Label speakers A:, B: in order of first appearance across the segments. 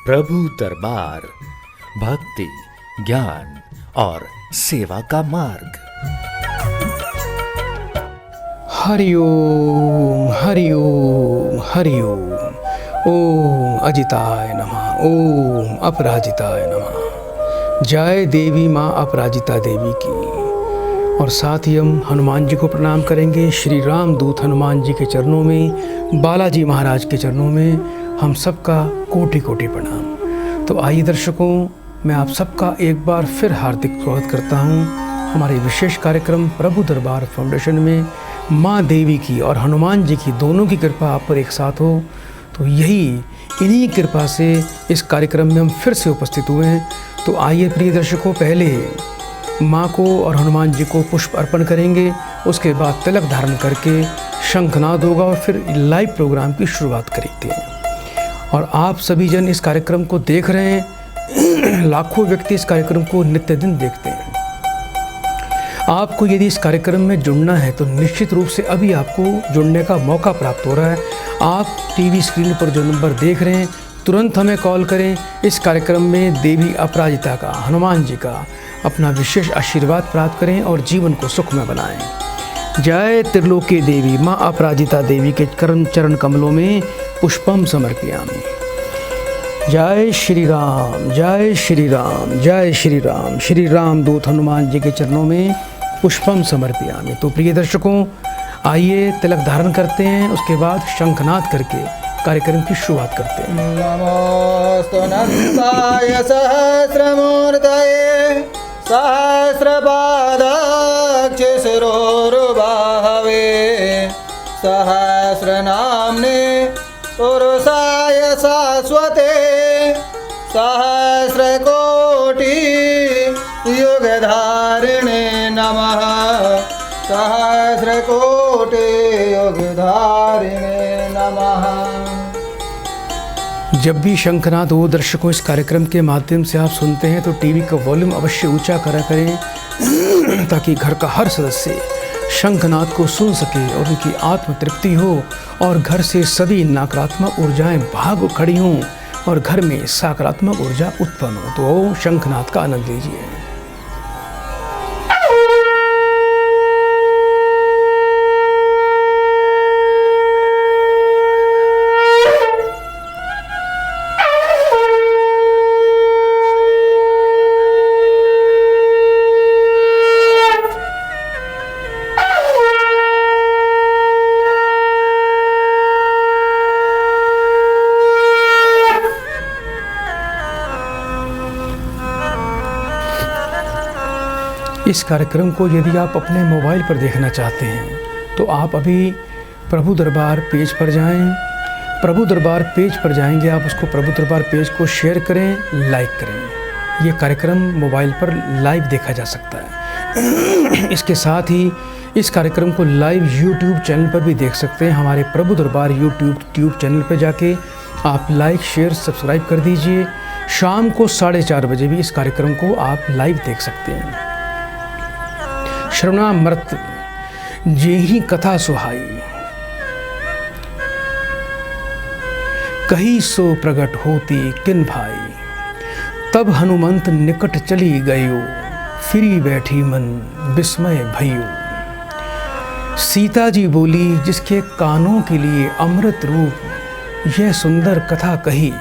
A: प्रभु दरबार भक्ति, ज्ञान और सेवा का मार्ग।
B: हरि ओम हरि ओम हरि ओम। ओम अजिताय नमः, ओम अपराजिताय नमः। जय देवी माँ अपराजिता देवी की। और साथ ही हम हनुमान जी को प्रणाम करेंगे। श्री राम दूत हनुमान जी के चरणों में, बालाजी महाराज के चरणों में हम सबका कोटि कोटि प्रणाम। तो आइए दर्शकों, मैं आप सबका एक बार फिर हार्दिक स्वागत करता हूं हमारे विशेष कार्यक्रम प्रभु दरबार फाउंडेशन में। माँ देवी की और हनुमान जी की दोनों की कृपा आप पर एक साथ हो, तो इन्हीं कृपा से इस कार्यक्रम में हम फिर से उपस्थित हुए हैं। तो आइए प्रिय दर्शकों, पहले माँ को और हनुमान जी को पुष्प अर्पण करेंगे, उसके बाद तिलक धारण करके शंखनाद होगा और फिर लाइव प्रोग्राम की शुरुआत करते हैं। और आप सभी जन इस कार्यक्रम को देख रहे हैं। लाखों व्यक्ति इस कार्यक्रम को नित्य दिन देखते हैं। आपको यदि इस कार्यक्रम में जुड़ना है तो निश्चित रूप से अभी आपको जुड़ने का मौका प्राप्त हो रहा है। आप टीवी स्क्रीन पर जो नंबर देख रहे हैं, तुरंत हमें कॉल करें। इस कार्यक्रम में देवी अपराजिता का, हनुमान जी का अपना विशेष आशीर्वाद प्राप्त करें और जीवन को सुखमय बनाएं। जय त्रिलोकी देवी माँ अपराजिता देवी के चरण कमलों में पुष्पम समर्पयामि। जय श्री राम, जय श्री राम, जय श्री राम। श्री राम दूत हनुमान जी के चरणों में पुष्पम समर्पयामि। तो प्रिय दर्शकों, आइए तिलक धारण करते हैं, उसके बाद शंखनाद करके कार्यक्रम की शुरुआत करते हैं।
C: नमोस्तु नन्दाय सहस्रमूर्तये सहस्रपादाक्ष शिरोरुबाहवे सहस्रनाम्ने पुरुषाय शाश्वते सहस्रकोटि युगधारिणे नमः। सहस्रकोटि युगधारिणे नमः।
B: जब भी शंखनाद हो दर्शकों, इस कार्यक्रम के माध्यम से आप सुनते हैं तो टीवी का वॉल्यूम अवश्य ऊंचा करा करें, ताकि घर का हर सदस्य शंखनाद को सुन सके और उनकी आत्म तृप्ति हो और घर से सभी नकारात्मक ऊर्जाएं भाग खड़ी हों और घर में सकारात्मक ऊर्जा उत्पन्न हो। तो शंखनाद का आनंद लीजिए। इस कार्यक्रम को यदि आप अपने मोबाइल पर देखना चाहते हैं तो आप अभी प्रभु दरबार पेज पर जाएं। प्रभु दरबार पेज पर जाएंगे, आप उसको प्रभु दरबार पेज को शेयर करें, लाइक करें। ये कार्यक्रम मोबाइल पर लाइव देखा जा सकता है। इसके साथ ही इस कार्यक्रम को लाइव यूट्यूब चैनल पर भी देख सकते हैं। हमारे प्रभु दरबार यूट्यूब चैनल पर जाके आप लाइक, शेयर, सब्सक्राइब कर दीजिए। शाम को 4:30 बजे भी इस कार्यक्रम को आप लाइव देख सकते हैं। श्रवणामृत जेहि कथा सुहाई, कही सो प्रगट होती किन भाई। तब हनुमंत निकट चली गयो, फिरी बैठी मन विस्मय भयो। सीता जी बोली जिसके कानों के लिए अमृत रूप यह सुंदर कथा कही,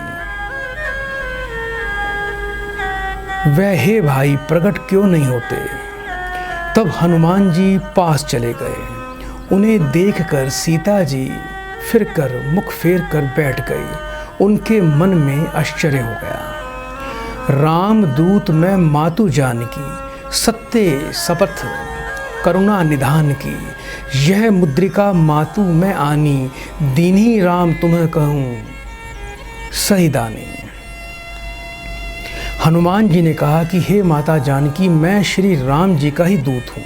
B: वह हे भाई प्रगट क्यों नहीं होते। तब हनुमान जी पास चले गए। उन्हें देखकर सीता जी फिर कर मुख फेर कर बैठ गई। उनके मन में आश्चर्य हो गया। राम दूत मैं मातु जानकी, सत्य शपथ करुणा निधान की। यह मुद्रिका मातु मैं आनी, दीन्ही राम तुम्हें कहूँ सही दानी। हनुमान जी ने कहा कि हे माता जानकी, मैं श्री राम जी का ही दूत हूँ।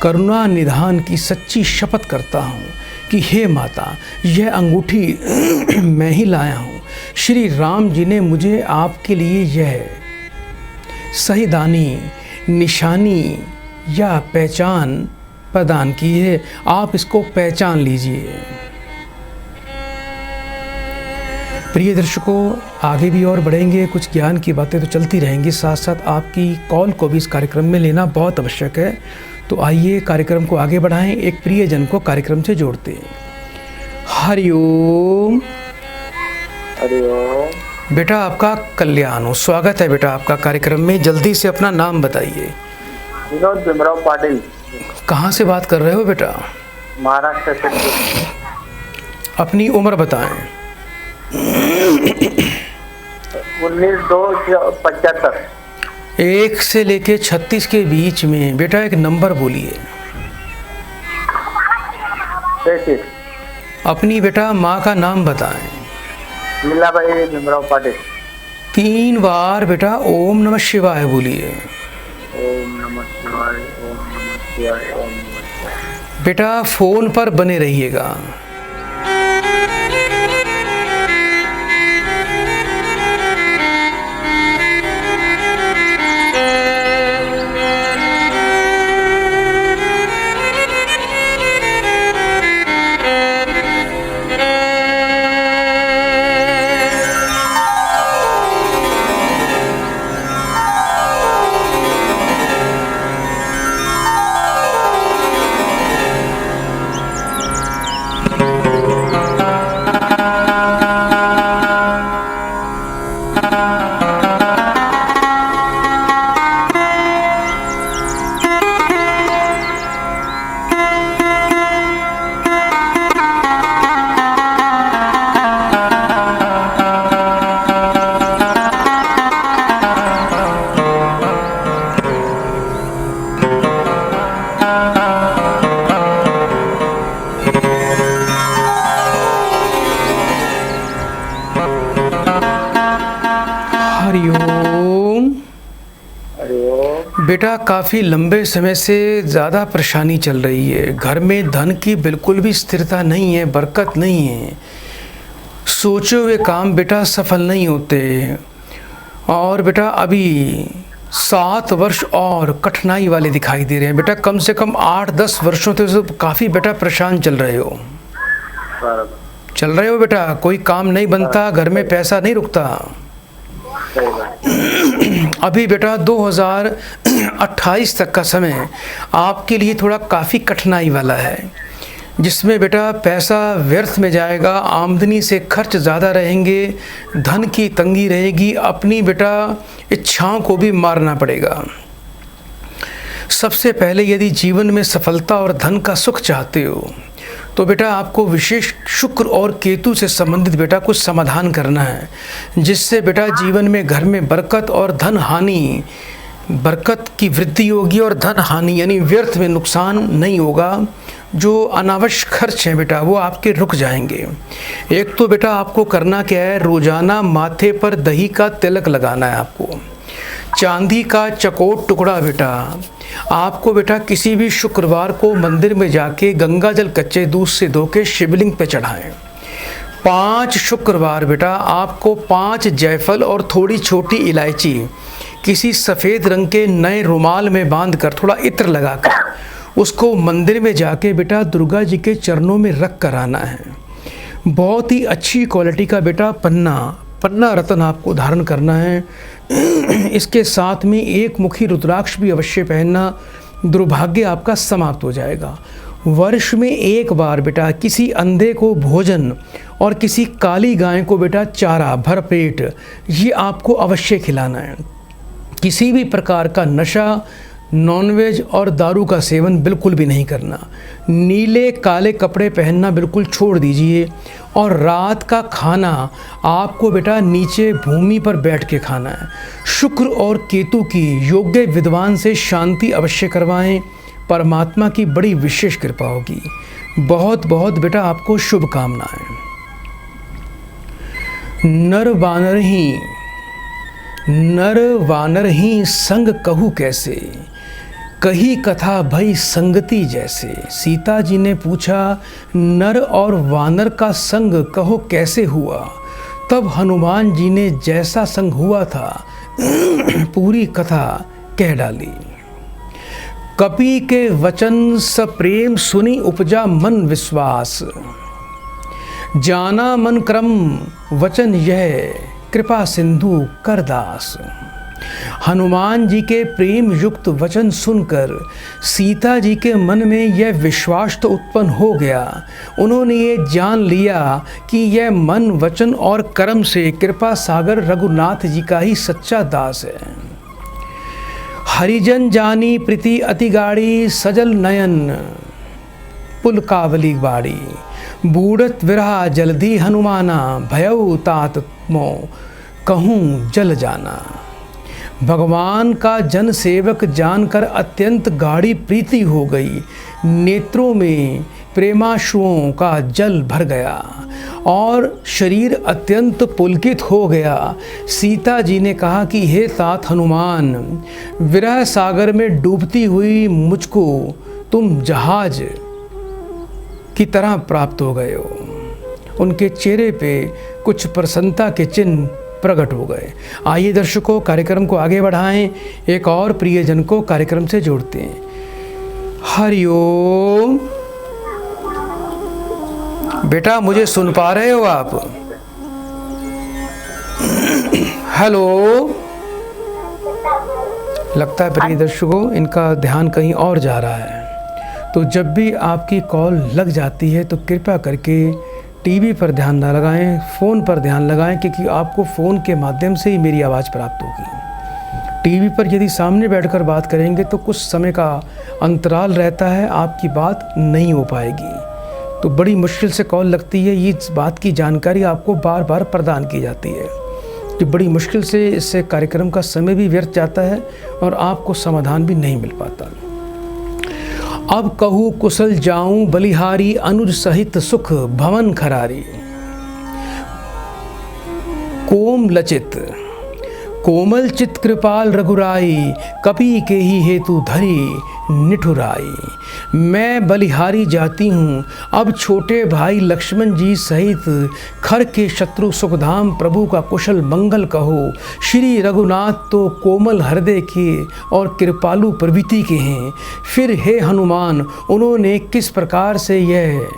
B: करुणा निधान की सच्ची शपथ करता हूँ कि हे माता, यह अंगूठी मैं ही लाया हूँ। श्री राम जी ने मुझे आपके लिए यह सही दानी, निशानी या पहचान प्रदान की है। आप इसको पहचान लीजिए। प्रिय दर्शकों, आगे भी और बढ़ेंगे, कुछ ज्ञान की बातें तो चलती रहेंगी, साथ साथ आपकी कॉल को भी इस कार्यक्रम में लेना बहुत आवश्यक है। तो आइए कार्यक्रम को आगे बढ़ाएं, एक प्रियजन को कार्यक्रम से जोड़ते हैं। हरिओम।
D: हरिओम।
B: बेटा आपका कल्याण हो, स्वागत है बेटा आपका कार्यक्रम में। जल्दी से अपना नाम बताइए।
D: विनोद भीमराव पाटिल।
B: कहाँ से बात कर रहे हो बेटा?
D: महाराष्ट्र से।
B: अपनी उम्र बताएं।
D: 19-2-75।
B: 1 से लेके 36 के बीच में बेटा एक नंबर बोलिए।
D: 33।
B: अपनी बेटा माँ का नाम बताएं।
D: लीलाबाई भीमराव पाटिल।
B: 3 बार बेटा ओम नमः शिवाय बोलिए।
D: ओम नमः शिवाय, ओम नमः शिवाय, ओम नमः शिवाय।
B: बेटा फोन पर बने रहिएगा। हरिओम। बेटा काफ़ी लंबे समय से ज़्यादा परेशानी चल रही है, घर में धन की बिल्कुल भी स्थिरता नहीं है, बरकत नहीं है, सोचे हुए काम बेटा सफल नहीं होते। और बेटा अभी 7 वर्ष और कठिनाई वाले दिखाई दे रहे हैं। बेटा कम से कम 8-10 वर्षों से काफ़ी बेटा परेशान चल रहे हो। बेटा, कोई काम नहीं बनता, घर में पैसा नहीं रुकता। अभी बेटा 2028 तक का समय आपके लिए थोड़ा काफ़ी कठिनाई वाला है, जिसमें बेटा पैसा व्यर्थ में जाएगा, आमदनी से खर्च ज़्यादा रहेंगे, धन की तंगी रहेगी, अपनी बेटा इच्छाओं को भी मारना पड़ेगा। सबसे पहले यदि जीवन में सफलता और धन का सुख चाहते हो तो बेटा आपको विशेष शुक्र और केतु से संबंधित बेटा कुछ समाधान करना है, जिससे बेटा जीवन में घर में बरकत और धन हानि, बरकत की वृद्धि होगी और धन हानि यानी व्यर्थ में नुकसान नहीं होगा। जो अनावश्यक खर्च हैं बेटा वो आपके रुक जाएंगे। एक तो बेटा आपको करना क्या है, रोजाना माथे पर दही का तिलक लगाना है आपको। चांदी का चकोट टुकड़ा बेटा आपको बेटा किसी भी शुक्रवार को मंदिर में जाके गंगा जल कच्चे दूध से धो के शिवलिंग पे चढ़ाएं। 5 शुक्रवार बेटा आपको 5 जायफल और थोड़ी छोटी इलायची किसी सफ़ेद रंग के नए रुमाल में बांधकर थोड़ा इत्र लगाकर उसको मंदिर में जाके बेटा दुर्गा जी के चरणों में रख कर आना है। बहुत ही अच्छी क्वालिटी का बेटा पन्ना रत्न आपको धारण करना है। इसके साथ में 1 मुखी रुद्राक्ष भी अवश्य पहनना, दुर्भाग्य आपका समाप्त हो जाएगा। वर्ष में 1 बार बेटा किसी अंधे को भोजन और किसी काली गाय को बेटा चारा भरपेट ये आपको अवश्य खिलाना है। किसी भी प्रकार का नशा, नॉनवेज और दारू का सेवन बिल्कुल भी नहीं करना। नीले काले कपड़े पहनना बिल्कुल छोड़ दीजिए और रात का खाना आपको बेटा नीचे भूमि पर बैठ के खाना है। शुक्र और केतु की योग्य विद्वान से शांति अवश्य करवाएं, परमात्मा की बड़ी विशेष कृपा होगी। बहुत बहुत बेटा आपको शुभकामनाएं। नर वानर ही संग कहू कैसे, कही कथा भई संगति जैसे। सीता जी ने पूछा नर और वानर का संग कहो कैसे हुआ, तब हनुमान जी ने जैसा संग हुआ था पूरी कथा कह डाली। कपि के वचन सप्रेम सुनी उपजा मन विश्वास, जाना मन क्रम वचन यह कृपा सिंधु करदास। हनुमान जी के प्रेम युक्त वचन सुनकर सीता जी के मन में यह विश्वास तो उत्पन्न हो गया। उन्होंने ये जान लिया कि यह मन वचन और कर्म से कृपा सागर रघुनाथ जी का ही सच्चा दास है। हरिजन जानी प्रीति अति गाड़ी सजल नयन पुल कावली बाड़ी। बूढ़त विरहा जल्दी हनुमाना भयउ तात मो कहूँ जल जाना। भगवान का जन सेवक जानकर अत्यंत गाढ़ी प्रीति हो गई। नेत्रों में प्रेमाश्रुओं का जल भर गया और शरीर अत्यंत पुलकित हो गया। सीता जी ने कहा कि हे तात हनुमान, विरह सागर में डूबती हुई मुझको तुम जहाज की तरह प्राप्त हो गए हो। उनके चेहरे पे कुछ प्रसन्नता के चिन्ह प्रकट हो गए। आइए दर्शकों, कार्यक्रम को आगे बढ़ाएं, एक और प्रियजन को कार्यक्रम से जोड़ते हैं। हरिओम। बेटा मुझे सुन पा रहे हो आप? हेलो। लगता है प्रिय दर्शकों इनका ध्यान कहीं और जा रहा है। तो जब भी आपकी कॉल लग जाती है तो कृपया करके टीवी पर ध्यान न लगाएं, फ़ोन पर ध्यान लगाएं, क्योंकि आपको फ़ोन के माध्यम से ही मेरी आवाज़ प्राप्त होगी। टीवी पर यदि सामने बैठकर बात करेंगे तो कुछ समय का अंतराल रहता है, आपकी बात नहीं हो पाएगी। तो बड़ी मुश्किल से कॉल लगती है। ये इस बात की जानकारी आपको बार बार प्रदान की जाती है कि बड़ी मुश्किल से इससे कार्यक्रम का समय भी व्यर्थ जाता है और आपको समाधान भी नहीं मिल पाता। अब कहूँ कुशल जाऊं बलिहारी अनुज सहित सुख भवन खरारी। कोम लचित कोमल चित कृपाल रघुराई कपि के ही हेतु धरी निठुराई। मैं बलिहारी जाती हूँ अब छोटे भाई लक्ष्मण जी सहित खर के शत्रु सुखधाम प्रभु का कुशल मंगल कहो। श्री रघुनाथ तो कोमल हृदय के और कृपालु प्रवृत्ति के हैं। फिर हे हनुमान उन्होंने किस प्रकार से यह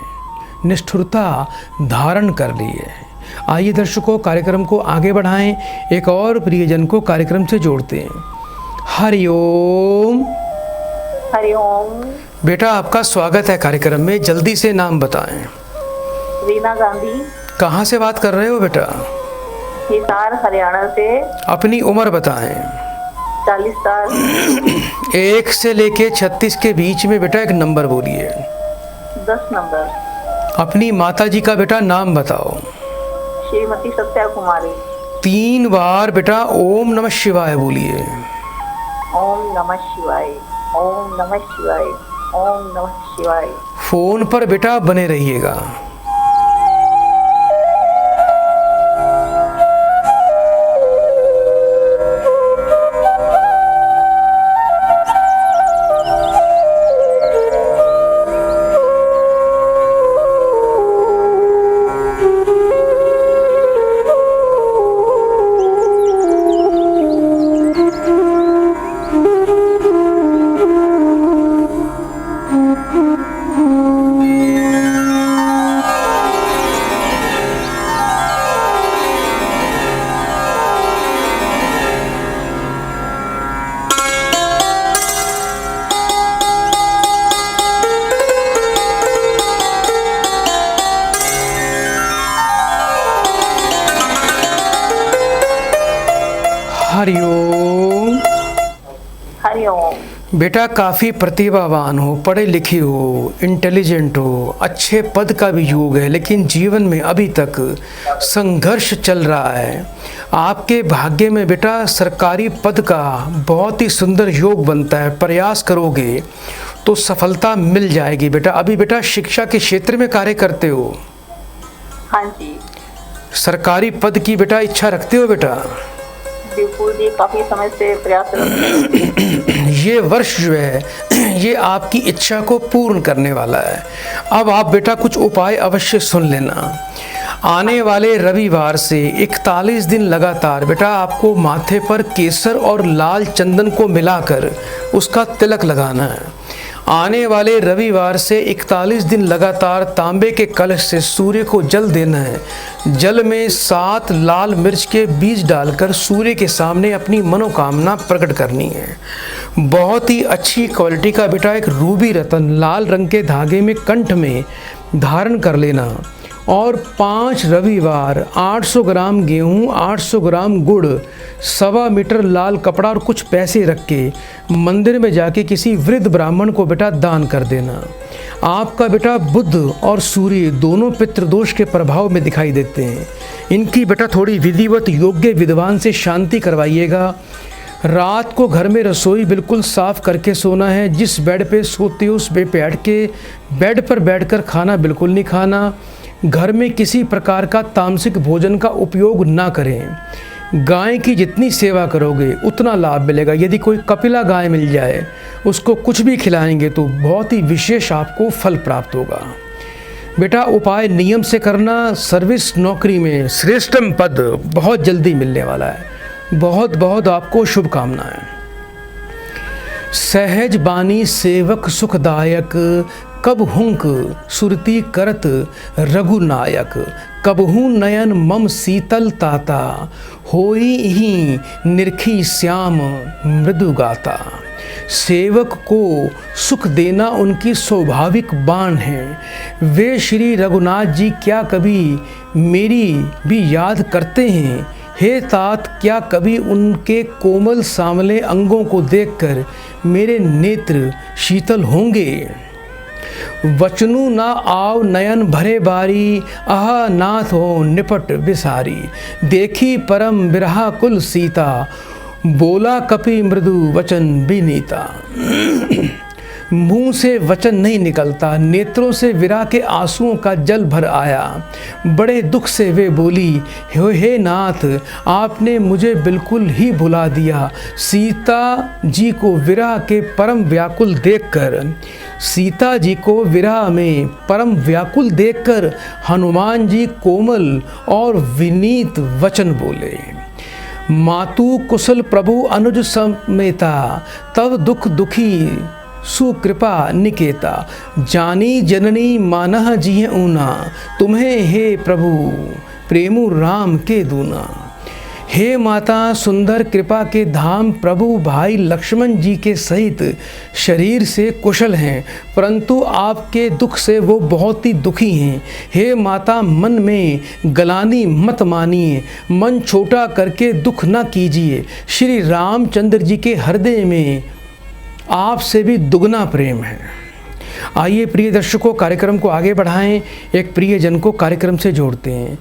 B: निष्ठुरता धारण कर ली है। आइए दर्शकों, कार्यक्रम को आगे बढ़ाएं, एक और प्रियजन को कार्यक्रम से जोड़ते हैं। हरिओम।
E: हरिओम।
B: बेटा आपका स्वागत है कार्यक्रम में, जल्दी से नाम बताएं।
E: रीना गांधी।
B: कहाँ से बात कर रहे हो बेटा?
E: हिसार हरियाणा से।
B: अपनी उम्र बताएं।
E: 40 साल।
B: 1 से लेके 36 के बीच में बेटा एक नंबर बोलिए।
E: 10 नंबर।
B: अपनी माता जी का बेटा नाम बताओ।
E: श्रीमती सत्या कुमारी।
B: 3 बार बेटा ओम नमः शिवाय बोलिए।
E: ओम नमः शिवाय, ओम नमः शिवाय, ओम नमः शिवाय।
B: फोन पर बेटा बने रहिएगा। हरिओम।
E: हरिओम।
B: बेटा काफ़ी प्रतिभावान हो, पढ़े लिखे हो, इंटेलिजेंट हो, अच्छे पद का भी योग है, लेकिन जीवन में अभी तक संघर्ष चल रहा है। आपके भाग्य में बेटा सरकारी पद का बहुत ही सुंदर योग बनता है। प्रयास करोगे तो सफलता मिल जाएगी बेटा। अभी बेटा शिक्षा के क्षेत्र में कार्य करते हो?
E: हाँ जी।
B: सरकारी पद की बेटा इच्छा रखते हो बेटा?
E: बिल्कुल जी, काफी समय से प्रयास
B: ये वर्ष जो है ये आपकी इच्छा को पूर्ण करने वाला है। अब आप बेटा कुछ उपाय अवश्य सुन लेना। आने वाले रविवार से 41 दिन लगातार बेटा आपको माथे पर केसर और लाल चंदन को मिलाकर उसका तिलक लगाना है। आने वाले रविवार से 41 दिन लगातार तांबे के कलश से सूर्य को जल देना है। जल में 7 लाल मिर्च के बीज डालकर सूर्य के सामने अपनी मनोकामना प्रकट करनी है। बहुत ही अच्छी क्वालिटी का बेटा एक रूबी रतन लाल रंग के धागे में कंठ में धारण कर लेना और 5 रविवार 800 ग्राम गेहूँ, 800 ग्राम गुड़, 1.25 मीटर लाल कपड़ा और कुछ पैसे रख के मंदिर में जाके किसी वृद्ध ब्राह्मण को बेटा दान कर देना। आपका बेटा बुध और सूर्य दोनों पितृदोष के प्रभाव में दिखाई देते हैं। इनकी बेटा थोड़ी विधिवत योग्य विद्वान से शांति करवाइएगा। रात को घर में रसोई बिल्कुल साफ़ करके सोना है। जिस बेड पे सोते हो उस पे बैठ के बेड पर बैठकर खाना बिल्कुल नहीं खाना। घर में किसी प्रकार का तामसिक भोजन का उपयोग ना करें। गाय की जितनी सेवा करोगे उतना लाभ मिलेगा। यदि कोई कपिला गाय मिल जाए उसको कुछ भी खिलाएंगे तो बहुत ही विशेष आपको फल प्राप्त होगा। बेटा उपाय नियम से करना। सर्विस नौकरी में श्रेष्ठतम पद बहुत जल्दी मिलने वाला है। बहुत बहुत आपको शुभकामनाएं। सहज बानी सेवक सुखदायक, कब हुंक सुरती करत रघुनायक, कबहू नयन मम शीतल ताता, होई ही निरखी श्याम मृदु गाता। सेवक को सुख देना उनकी स्वाभाविक बाण है। वे श्री रघुनाथ जी क्या कभी मेरी भी याद करते हैं? हे तात, क्या कभी उनके कोमल सांवले अंगों को देखकर मेरे नेत्र शीतल होंगे? वचनु ना आव नयन भरे बारी, आह नाथ हो निपट बिसारी। देखी परम बिरहा कुल सीता, बोला कपि मृदु वचन विनीता। मुंह से वचन नहीं निकलता, नेत्रों से विरह के आंसुओं का जल भर आया। बड़े दुख से वे बोली, हे नाथ, आपने मुझे बिल्कुल ही भुला दिया। सीता जी को विरह के परम व्याकुल देखकर हनुमान जी कोमल और विनीत वचन बोले। मातु कुशल प्रभु अनुज समेता, तब दुख दुखी सुकृपा निकेता। जानी जननी मानह जिय ऊना, तुम्हें हे प्रभु प्रेमु राम के दूना। हे माता सुंदर कृपा के धाम, प्रभु भाई लक्ष्मण जी के सहित शरीर से कुशल हैं, परंतु आपके दुख से वो बहुत ही दुखी हैं। हे माता मन में गलानी मत मानिए, मन छोटा करके दुख न कीजिए। श्री रामचंद्र जी के हृदय में आपसे भी दुगना प्रेम है। आइए प्रिय दर्शकों, कार्यक्रम को आगे बढ़ाएं, एक प्रिय जन को कार्यक्रम से जोड़ते हैं।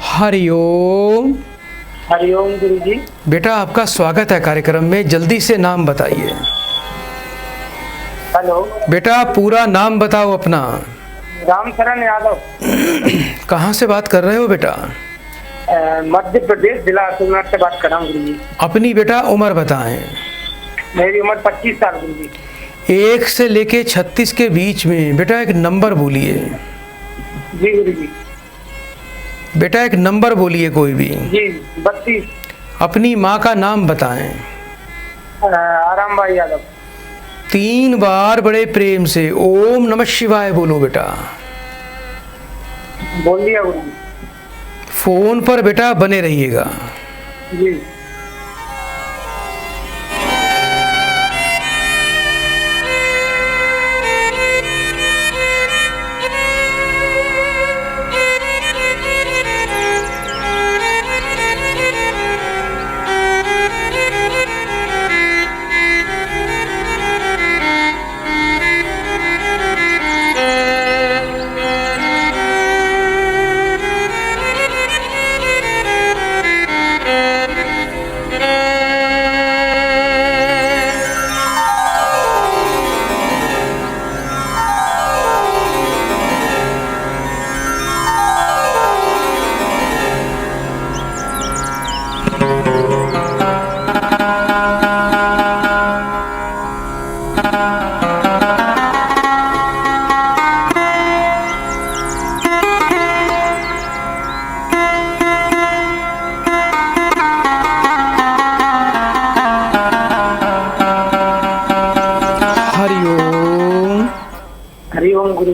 B: हरिओम।
D: हरिओम गुरु जी।
B: बेटा आपका स्वागत है कार्यक्रम में। जल्दी से नाम बताइए।
D: हेलो
B: बेटा पूरा नाम बताओ अपना।
D: रामचरण यादव।
B: कहाँ से बात कर रहे हो बेटा?
D: मध्य प्रदेश, जिला अशोकनगर से बात कर रहा हूँ गुरु जी।
B: अपनी बेटा उम्र बताएं।
D: मेरी उम्र 25 साल गुरु जी।
B: 1 से लेके 36 के बीच में बेटा एक नंबर बोलिए।
D: जी गुरु जी।
B: बेटा एक नंबर बोलिए कोई भी।
D: जी 32।
B: अपनी माँ का नाम बताएं।
D: आराम भाई यादव।
B: 3 बार बड़े प्रेम से ओम नमः शिवाय बोलो बेटा।
D: बोल दिया गुरु जी।
B: फोन पर बेटा बने रहिएगा।
D: जी।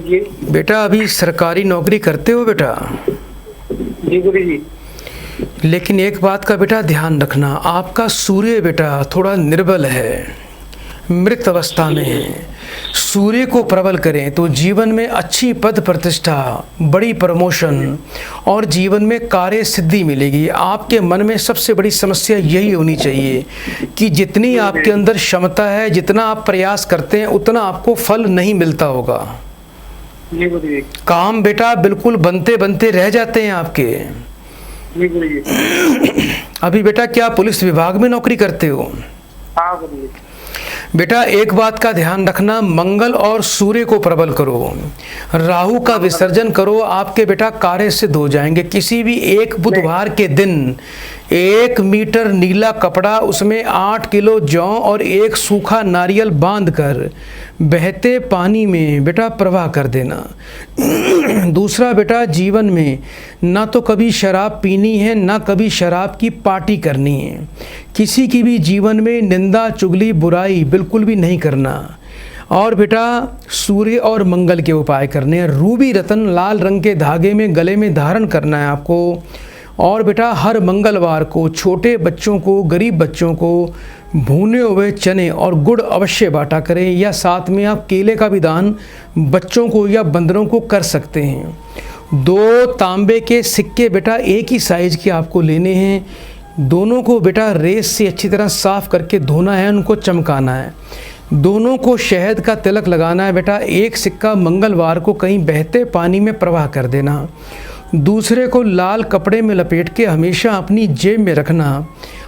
D: जी
B: बेटा अभी सरकारी नौकरी करते हो बेटा?
D: जी गुरु जी।
B: लेकिन एक बात का बेटा ध्यान रखना, आपका सूर्य बेटा थोड़ा निर्बल है, मृत अवस्था में है। सूर्य को प्रबल करें तो जीवन में अच्छी पद प्रतिष्ठा, बड़ी प्रमोशन और जीवन में कार्य सिद्धि मिलेगी। आपके मन में सबसे बड़ी समस्या यही होनी चाहिए कि जितनी आपके अंदर क्षमता है, जितना आप प्रयास करते हैं, उतना आपको फल नहीं मिलता होगा।
D: जी गुरु जी।
B: काम बेटा बिल्कुल बनते बनते रह जाते हैं आपके।
D: जी गुरु जी।
B: अभी बेटा क्या पुलिस विभाग में नौकरी करते हो?
D: हाँ गुरु जी।
B: बेटा एक बात का ध्यान रखना, मंगल और सूर्य को प्रबल करो, राहु का विसर्जन करो, आपके बेटा कार्य सिद्ध हो जाएंगे। किसी भी एक बुधवार के दिन 1 मीटर नीला कपड़ा, उसमें 8 किलो जौ और 1 सूखा नारियल बांधकर बहते पानी में बेटा प्रवाह कर देना। दूसरा बेटा, जीवन में ना तो कभी शराब पीनी है, ना कभी शराब की पार्टी करनी है। किसी की भी जीवन में निंदा चुगली बुराई बिल्कुल भी नहीं करना। और बेटा सूर्य और मंगल के उपाय करने हैं। रूबी रतन लाल रंग के धागे में गले में धारण करना है आपको। और बेटा हर मंगलवार को छोटे बच्चों को, गरीब बच्चों को भुने हुए चने और गुड़ अवश्य बांटा करें, या साथ में आप केले का भी दान बच्चों को या बंदरों को कर सकते हैं। 2 तांबे के सिक्के बेटा एक ही साइज के आपको लेने हैं। दोनों को बेटा रेस से अच्छी तरह साफ करके धोना है, उनको चमकाना है। दोनों को शहद का तिलक लगाना है बेटा। एक सिक्का मंगलवार को कहीं बहते पानी में प्रवाह कर देना। दूसरे को लाल कपड़े में लपेट के हमेशा अपनी जेब में रखना।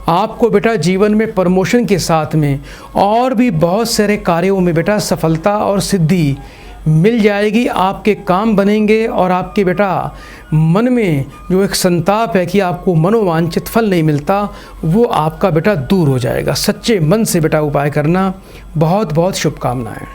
B: आपको बेटा जीवन में प्रमोशन के साथ में और भी बहुत सारे कार्यों में बेटा सफलता और सिद्धि मिल जाएगी। आपके काम बनेंगे और आपके बेटा मन में जो एक संताप है कि आपको मनोवांछित फल नहीं मिलता, वो आपका बेटा दूर हो जाएगा। सच्चे मन से बेटा उपाय करना। बहुत बहुत शुभकामनाएं।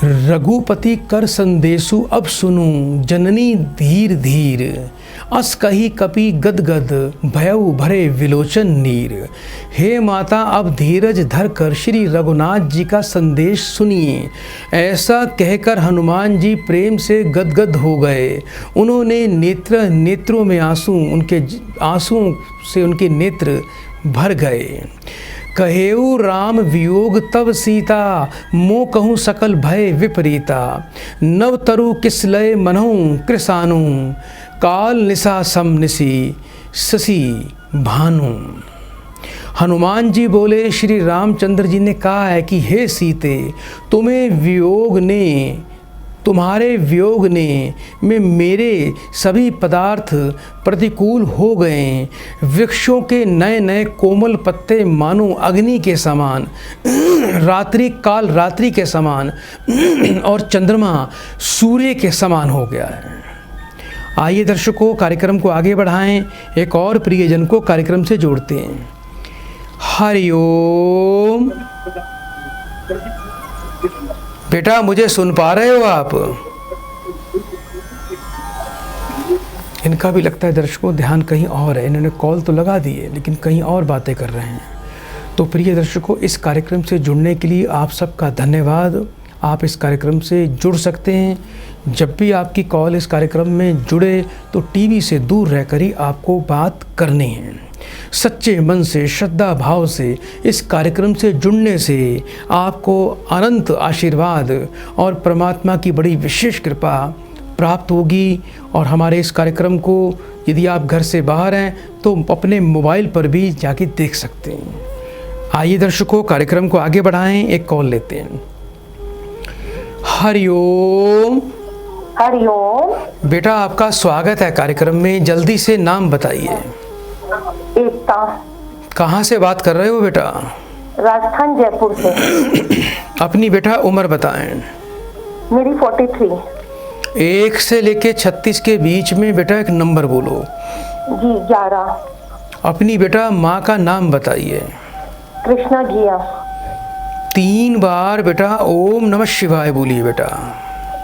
B: रघुपति कर संदेशु अब सुनू, जननी धीर धीर, अस कही कपि गदगद, भयउ भरे विलोचन नीर। हे माता अब धीरज धर कर श्री रघुनाथ जी का संदेश सुनिए। ऐसा कहकर हनुमान जी प्रेम से गदगद हो गए। उन्होंने नेत्रों में आंसुओं से उनके नेत्र भर गए। कहेऊ राम वियोग तब सीता, मो कहूँ सकल भय विपरीता। नव तरु किस लय मनहु कृसानु, काल निशा सम निशी शशि भानु। हनुमान जी बोले, श्री रामचंद्र जी ने कहा है कि हे सीते, तुम्हारे वियोग ने में मेरे सभी पदार्थ प्रतिकूल हो गए। वृक्षों के नए नए कोमल पत्ते मानो अग्नि के समान, रात्रि के समान और चंद्रमा सूर्य के समान हो गया है। आइए दर्शकों, कार्यक्रम को आगे बढ़ाएं, एक और प्रियजन को कार्यक्रम से जोड़ते हैं। हरिओम। बेटा मुझे सुन पा रहे हो आप? इनका भी लगता है दर्शकों ध्यान कहीं और है। इन्होंने कॉल तो लगा दी है लेकिन कहीं और बातें कर रहे हैं। तो प्रिय दर्शकों, इस कार्यक्रम से जुड़ने के लिए आप सबका धन्यवाद। आप इस कार्यक्रम से जुड़ सकते हैं। जब भी आपकी कॉल इस कार्यक्रम में जुड़े तो टीवी से दूर रहकर ही आपको बात करनी है। सच्चे मन से, श्रद्धा भाव से इस कार्यक्रम से जुड़ने से आपको अनंत आशीर्वाद और परमात्मा की बड़ी विशेष कृपा प्राप्त होगी। और हमारे इस कार्यक्रम को यदि आप घर से बाहर हैं तो अपने मोबाइल पर भी जाके देख सकते हैं। आइए दर्शकों, कार्यक्रम को आगे बढ़ाएं, एक कॉल लेते हैं। हरिओम।
E: हरिओम।
B: बेटा आपका स्वागत है कार्यक्रम में। जल्दी से नाम बताइए।
E: एकता। कहाँ
B: से बात कर रहे हो बेटा?
E: राजस्थान, जयपुर से।
B: अपनी बेटा उम्र बताएं।
E: मेरी 43।
B: 1 से लेके 36 के बीच में बेटा एक नंबर बोलो।
E: जी 11।
B: अपनी बेटा माँ का नाम बताइए।
E: कृष्णा जिया।
B: 3 बार बेटा ओम नमः शिवाय बोलिए बेटा।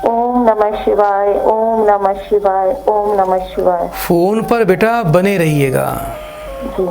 E: ओम नमः शिवाय, ओम नमः शिवाय, ओम नमः शिवाय।
B: फोन पर बेटा बने रहिएगा।
E: जी।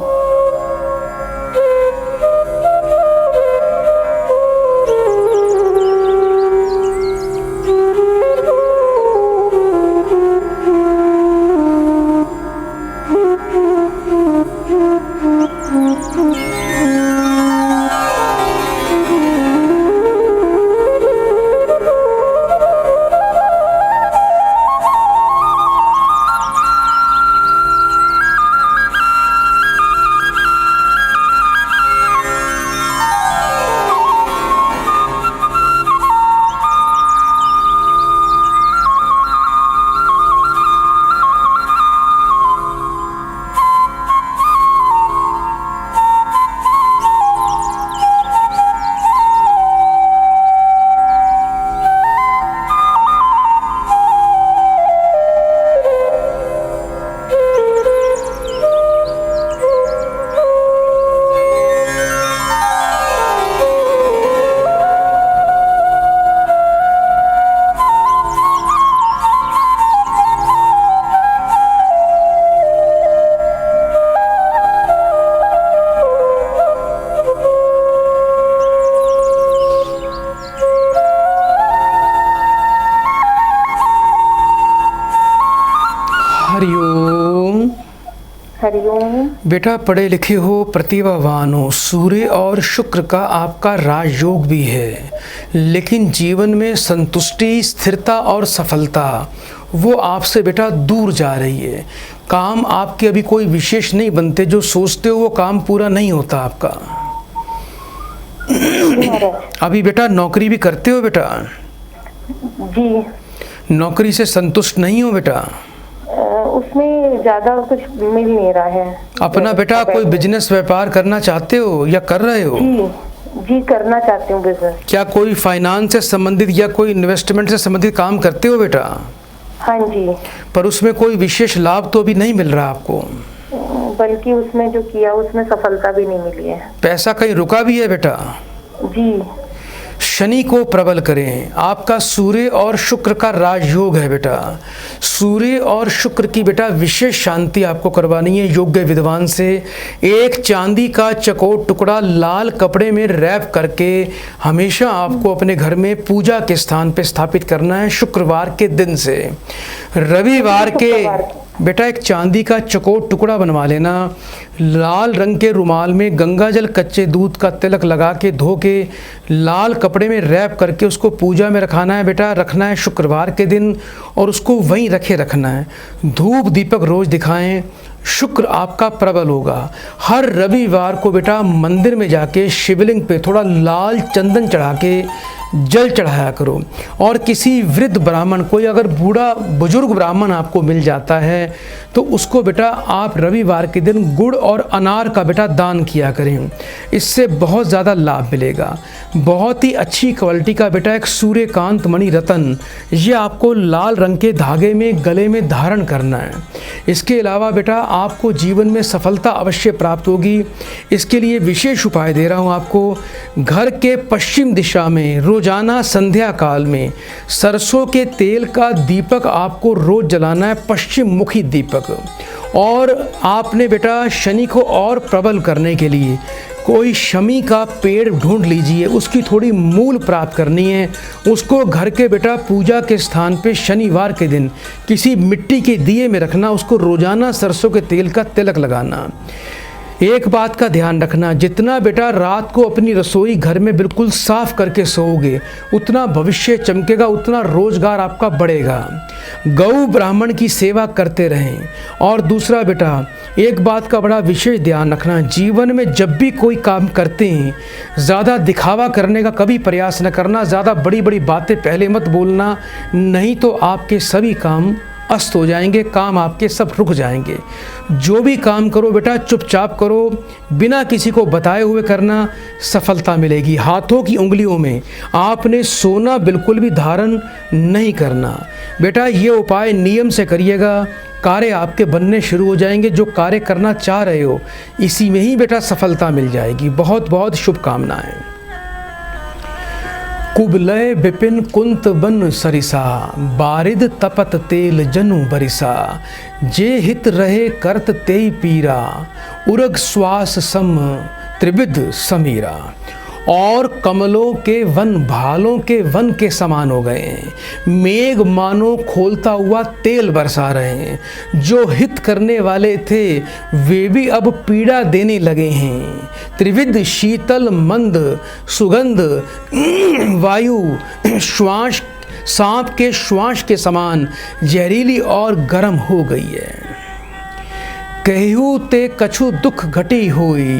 E: ओम।
B: बेटा पढ़े लिखे हो, प्रतिभावान हो, सूर्य और शुक्र का आपका राजयोग भी है, लेकिन जीवन में संतुष्टि, स्थिरता और सफलता वो आपसे बेटा दूर जा रही है। काम आपके अभी कोई विशेष नहीं बनते, जो सोचते हो वो काम पूरा नहीं होता आपका। अभी बेटा नौकरी भी करते हो बेटा?
E: जी।
B: नौकरी से संतुष्ट नहीं हो बेटा?
E: उसमें ज्यादा कुछ मिल नहीं रहा है।
B: अपना बेटा कोई बिजनेस व्यापार करना चाहते हो या कर रहे हो?
E: जी करना चाहती हूँ बिजनेस।
B: क्या कोई फाइनेंस से संबंधित या कोई इन्वेस्टमेंट से संबंधित काम करते हो बेटा?
E: हाँ जी।
B: पर उसमें कोई विशेष लाभ तो अभी नहीं मिल रहा आपको,
E: बल्कि उसमें जो किया उसमें सफलता भी नहीं मिली है।
B: पैसा कहीं रुका भी है बेटा?
E: जी।
B: शनि को प्रबल करें। आपका सूर्य और शुक्र का राजयोग है बेटा। सूर्य और शुक्र की बेटा विशेष शांति आपको करवानी है योग्य विद्वान से। एक चांदी का चकोर टुकड़ा लाल कपड़े में रैप करके हमेशा आपको अपने घर में पूजा के स्थान पे स्थापित करना है शुक्रवार के दिन से। रविवार के बेटा एक चांदी का चकोर टुकड़ा बनवा लेना, लाल रंग के रुमाल में गंगा जल कच्चे दूध का तिलक लगा के धो के लाल कपड़े में रैप करके उसको पूजा में रखाना है बेटा। रखना है शुक्रवार के दिन और उसको वहीं रखना है। धूप दीपक रोज दिखाएं, शुक्र आपका प्रबल होगा। हर रविवार को बेटा मंदिर में जाके शिवलिंग पे थोड़ा लाल चंदन चढ़ा के जल चढ़ाया करो। और किसी वृद्ध ब्राह्मण, कोई अगर बूढ़ा बुजुर्ग ब्राह्मण आपको मिल जाता है तो उसको बेटा आप रविवार के दिन गुड़ और अनार का बेटा दान किया करें। इससे बहुत ज़्यादा लाभ मिलेगा। बहुत ही अच्छी क्वालिटी का बेटा एक सूर्यकांत मणि रतन, ये आपको लाल रंग के धागे में गले में धारण करना है। इसके अलावा बेटा आपको जीवन में सफलता अवश्य प्राप्त होगी। इसके लिए विशेष उपाय दे रहा हूँ आपको। घर के पश्चिम दिशा में रोजाना संध्या काल में सरसों के तेल का दीपक आपको रोज जलाना है, पश्चिम मुखी दीपक। और आपने बेटा शनि को और प्रबल करने के लिए कोई शमी का पेड़ ढूंढ लीजिए, उसकी थोड़ी मूल प्राप्त करनी है। उसको घर के बेटा पूजा के स्थान पे शनिवार के दिन किसी मिट्टी के दिए में रखना, उसको रोजाना सरसों के तेल का तिलक लगाना। एक बात का ध्यान रखना, जितना बेटा रात को अपनी रसोई घर में बिल्कुल साफ करके सोओगे उतना भविष्य चमकेगा, उतना रोजगार आपका बढ़ेगा। गौ ब्राह्मण की सेवा करते रहें। और दूसरा बेटा एक बात का बड़ा विशेष ध्यान रखना, जीवन में जब भी कोई काम करते हैं ज़्यादा दिखावा करने का कभी प्रयास न करना। ज़्यादा बड़ी बड़ी बातें पहले मत बोलना, नहीं तो आपके सभी काम अस्त हो जाएंगे, काम आपके सब रुक जाएंगे। जो भी काम करो बेटा चुपचाप करो, बिना किसी को बताए हुए करना, सफलता मिलेगी। हाथों की उंगलियों में आपने सोना बिल्कुल भी धारण नहीं करना बेटा। ये उपाय नियम से करिएगा, कार्य आपके बनने शुरू हो जाएंगे। जो कार्य करना चाह रहे हो इसी में ही बेटा सफलता मिल जाएगी। बहुत बहुत शुभकामनाएं। कुबलय विपिन कुंत बन सरिसा, बारिद तपत तेल जनु बरिसा। जे हित रहे करत तेई पीरा, उरग श्वास सम त्रिविध समीरा। और कमलों के वन भालों के वन के समान हो गए हैं। मेघ मानो खोलता हुआ तेल बरसा रहे हैं। जो हित करने वाले थे वे भी अब पीड़ा देने लगे हैं। त्रिविध शीतल मंद सुगंध वायु श्वास सांप के श्वास के समान जहरीली और गर्म हो गई है। कहू ते कछु दुख घटी होई,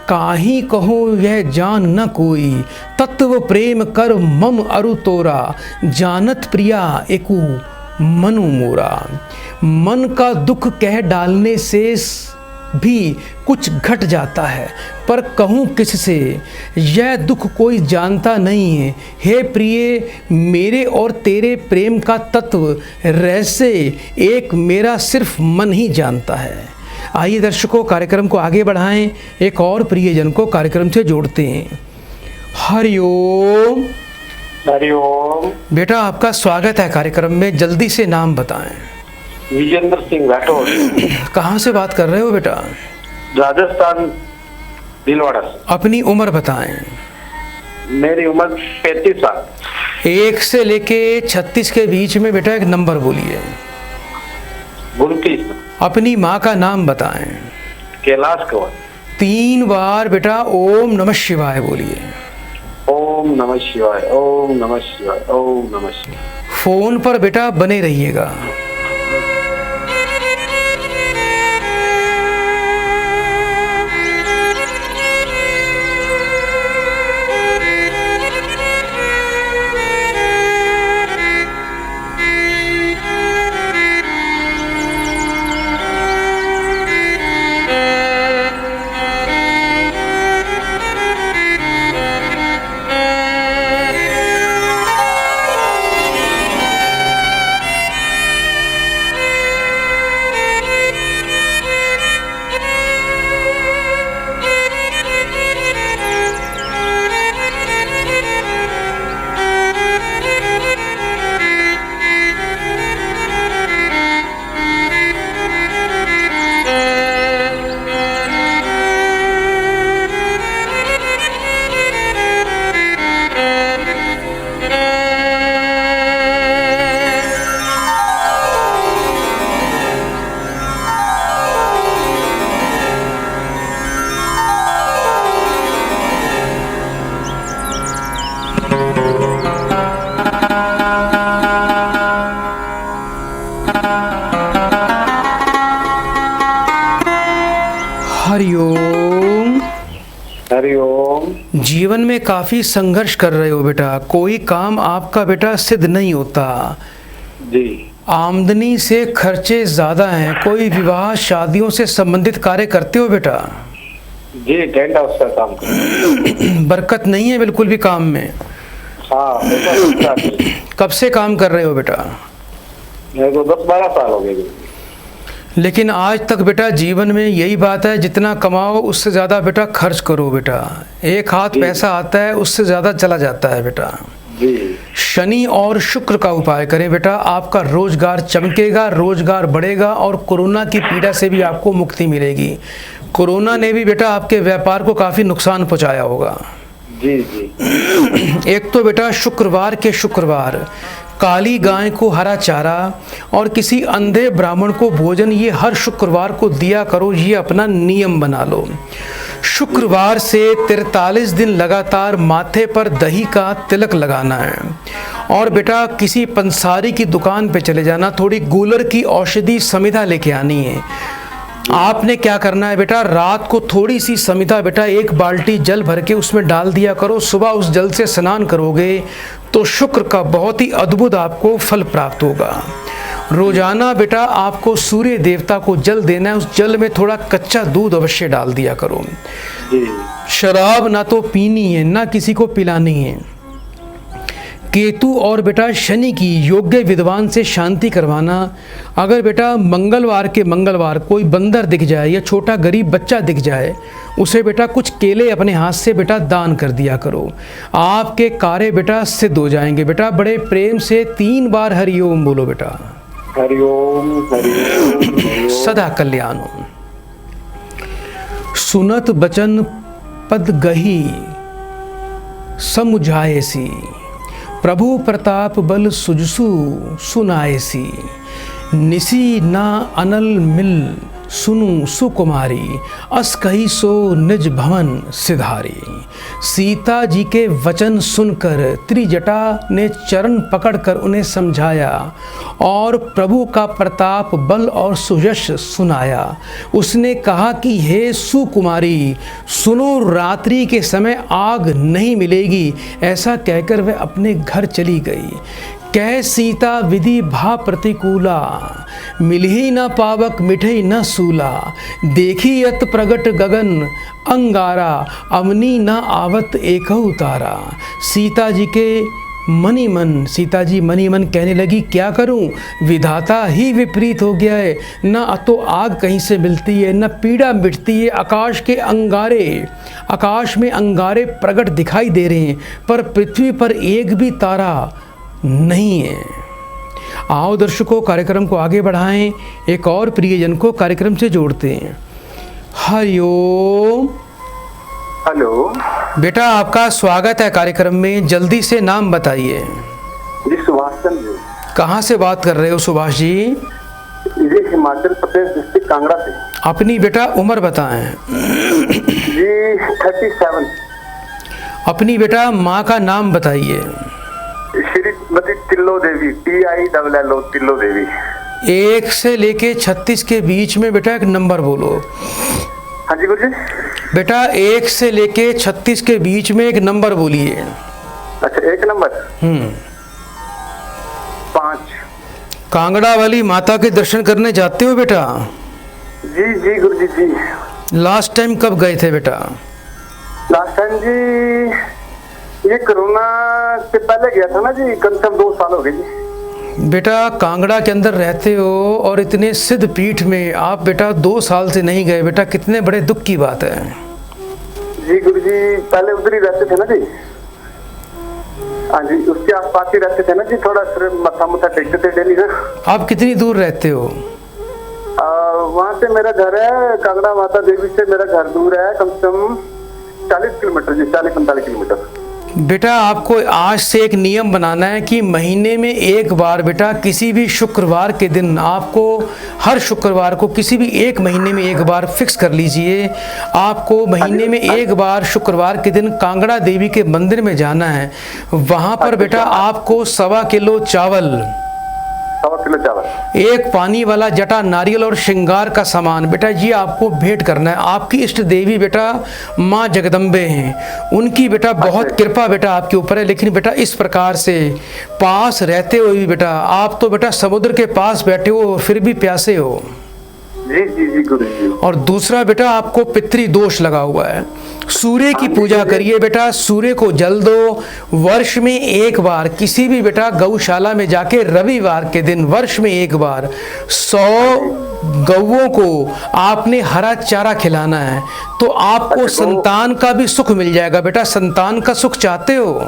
B: काहि कहो यह जान न कोई। तत्व प्रेम कर मम अरु तोरा, जानत प्रिया एकु मनु मोरा। मन का दुख कह डालने से भी कुछ घट जाता है, पर कहूँ किससे यह दुख कोई जानता नहीं है। हे प्रिय, मेरे और तेरे प्रेम का तत्व रहस्य एक मेरा सिर्फ मन ही जानता है। आइए दर्शकों, कार्यक्रम को आगे बढ़ाएं, एक और प्रियजन को कार्यक्रम से जोड़ते हैं। हरिओम।
D: हरिओम।
B: बेटा आपका स्वागत है कार्यक्रम में, जल्दी से नाम बताएं।
D: विजेंद्र सिंह राठौर।
B: कहाँ से बात कर रहे हो बेटा?
D: राजस्थान भीलवाड़ा से।
B: अपनी उम्र बताएं।
D: मेरी उम्र 35 साल।
B: 1 से लेके 36 के बीच में बेटा एक नंबर बोलिए।
D: 29।
B: अपनी माँ का नाम बताएं।
D: कैलाश कंवर।
B: 3 बार बेटा ओम नमः शिवाय बोलिए।
D: ओम नमः शिवाय, ओम नमः शिवाय, ओम नमः शिवाय।
B: फोन पर बेटा बने रहिएगा। हरिओम।
D: हरिओम।
B: जीवन में काफी संघर्ष कर रहे हो बेटा, कोई काम आपका बेटा सिद्ध नहीं होता।
D: जी।
B: आमदनी से खर्चे ज्यादा हैं। कोई विवाह शादियों से संबंधित कार्य करते हो बेटा?
D: जी, टेंट हाउस का काम कर।
B: बरकत नहीं है बिल्कुल भी काम में।
D: हाँ,
B: कब से काम कर रहे हो बेटा?
D: मेरे को 10-12 साल हो गए।
B: लेकिन आज तक बेटा जीवन में यही बात है, जितना कमाओ उससे ज़्यादा बेटा खर्च करो बेटा। एक हाथ पैसा आता है, उससे ज़्यादा चला जाता है बेटा।
D: जी।
B: शनि और शुक्र का उपाय करें बेटा, आपका रोजगार चमकेगा, रोजगार बढ़ेगा और कोरोना की पीड़ा से भी आपको मुक्ति मिलेगी। कोरोना ने भी बेटा आपके व्यापार को काफ़ी नुकसान पहुंचाया होगा।
D: जी जी।
B: एक तो बेटा शुक्रवार के शुक्रवार काली गाय को हरा चारा और किसी अंधे ब्राह्मण को भोजन, ये हर शुक्रवार को दिया करो, ये अपना नियम बना लो। शुक्रवार से 43 दिन लगातार माथे पर दही का तिलक लगाना है। और बेटा किसी पंसारी की दुकान पे चले जाना, थोड़ी गूलर की औषधि समिधा लेके आनी है। आपने क्या करना है बेटा, रात को थोड़ी सी समिधा बेटा 1 बाल्टी जल भर के उसमें डाल दिया करो। सुबह उस जल से स्नान करोगे तो शुक्र का बहुत ही अद्भुत आपको फल प्राप्त होगा। रोजाना बेटा आपको सूर्य देवता को जल देना है, उस जल में थोड़ा कच्चा दूध अवश्य डाल दिया करो। शराब ना तो पीनी है ना किसी को पिलानी है। केतु और बेटा शनि की योग्य विद्वान से शांति करवाना। अगर बेटा मंगलवार के मंगलवार कोई बंदर दिख जाए या छोटा गरीब बच्चा दिख जाए, उसे बेटा कुछ केले अपने हाथ से बेटा दान कर दिया करो। आपके कार्य बेटा सिद्ध हो जाएंगे। बेटा बड़े प्रेम से 3 बार हरिओम बोलो बेटा।
D: हरिओम हरिओम।
B: सदा कल्याण हो। सुनत बचन पद गही समुझाएसी, प्रभु प्रताप बल सुजसु सुनाएसी। निसी ना अनल मिल सुनु सुकुमारी, अस कही सो निज भवन सिधारी। सीता जी के वचन सुनकर त्रिजटा ने चरण पकड़कर उन्हें समझाया और प्रभु का प्रताप बल और सुयश सुनाया। उसने कहा कि हे सुकुमारी सुनो, रात्रि के समय आग नहीं मिलेगी। ऐसा कहकर वह अपने घर चली गई। कह सीता विधि भा प्रतिकूला, मिलही न पावक मिठई न सूला। देखी यत प्रगट गगन अंगारा, अवनी न आवत एकहु तारा। सीता जी मनी मन कहने लगी, क्या करूं, विधाता ही विपरीत हो गया है। न तो आग कहीं से मिलती है, न पीड़ा मिटती है। आकाश में अंगारे प्रकट दिखाई दे रहे हैं, पर पृथ्वी पर एक भी तारा नहीं है। आओ दर्शकों, कार्यक्रम को आगे बढ़ाएं, एक और प्रियजन को कार्यक्रम से जोड़ते हैं। हरिओम।
D: हेलो
B: बेटा आपका स्वागत है कार्यक्रम में। जल्दी से नाम बताइए।
D: जी, सुभाष चंद्र।
B: कहाँ से बात कर रहे हो सुभाष जी?
D: जी, हिमाचल प्रदेश डिस्ट्रिक्ट कांगड़ा से।
B: अपनी बेटा उम्र बताएं।
D: जी 37।
B: अपनी बेटा माँ का नाम बताइए।
D: श्रीमती तिल्लो देवी, TILLO तिल्लो देवी।
B: 1 से लेके 36 के बीच में बेटा एक नंबर बोलो।
D: हाँ जी गुरुजी।
B: बेटा 1 से लेके 36 के बीच में एक नंबर बोलिए।
D: अच्छा 1 नंबर। 5।
B: कांगड़ा वाली माता के दर्शन करने जाते हो बेटा?
D: जी जी गुरुजी जी।
B: लास्ट टाइम कब गए थे बेटा?
D: लास्ट टाइम जी ये कोरोना से पहले गया था ना जी, कम से कम 2 साल हो गए जी।
B: बेटा कांगड़ा के अंदर रहते हो और इतने सिद्ध पीठ में आप बेटा 2 साल से नहीं गए बेटा, कितने बड़े दुख की बात है।
D: जी गुरुजी पहले उधर ही रहते थे ना जी। हाँ जी उसके आसपास ही रहते थे ना जी, थोड़ा सिर मथा मुथा टेकते थे डेली ना।
B: आप कितनी दूर रहते हो?
D: वहाँ से मेरा घर है, कांगड़ा माता देवी से मेरा घर दूर है कम से कम 40 किलोमीटर जी, 40-45 किलोमीटर।
B: बेटा आपको आज से एक नियम बनाना है कि महीने में एक बार बेटा किसी भी शुक्रवार के दिन आपको, हर शुक्रवार को किसी भी एक महीने में एक बार फिक्स कर लीजिए। आपको महीने में एक बार शुक्रवार के दिन कांगड़ा देवी के मंदिर में जाना है। वहाँ पर बेटा आपको 1.25 किलो चावल,
D: 1.25 किलो चावल,
B: 1 पानी वाला जटा नारियल और श्रृंगार का सामान बेटा ये आपको भेंट करना है। आपकी इष्ट देवी बेटा माँ जगदम्बे हैं, उनकी बेटा बहुत कृपा बेटा आपके ऊपर है। लेकिन बेटा इस प्रकार से पास रहते हुए भी बेटा आप तो बेटा समुद्र के पास बैठे हो फिर भी प्यासे हो।
D: जी जी जी गुरुजी।
B: और दूसरा बेटा आपको पितृ दोष लगा हुआ है। सूर्य की पूजा करिए बेटा, सूर्य को जल दो। वर्ष में एक बार किसी भी बेटा गौशाला में जाके रविवार के दिन वर्ष में एक बार 100 गौओं को आपने हरा चारा खिलाना है। तो आपको संतान का भी सुख मिल जाएगा बेटा। संतान का सुख चाहते हो?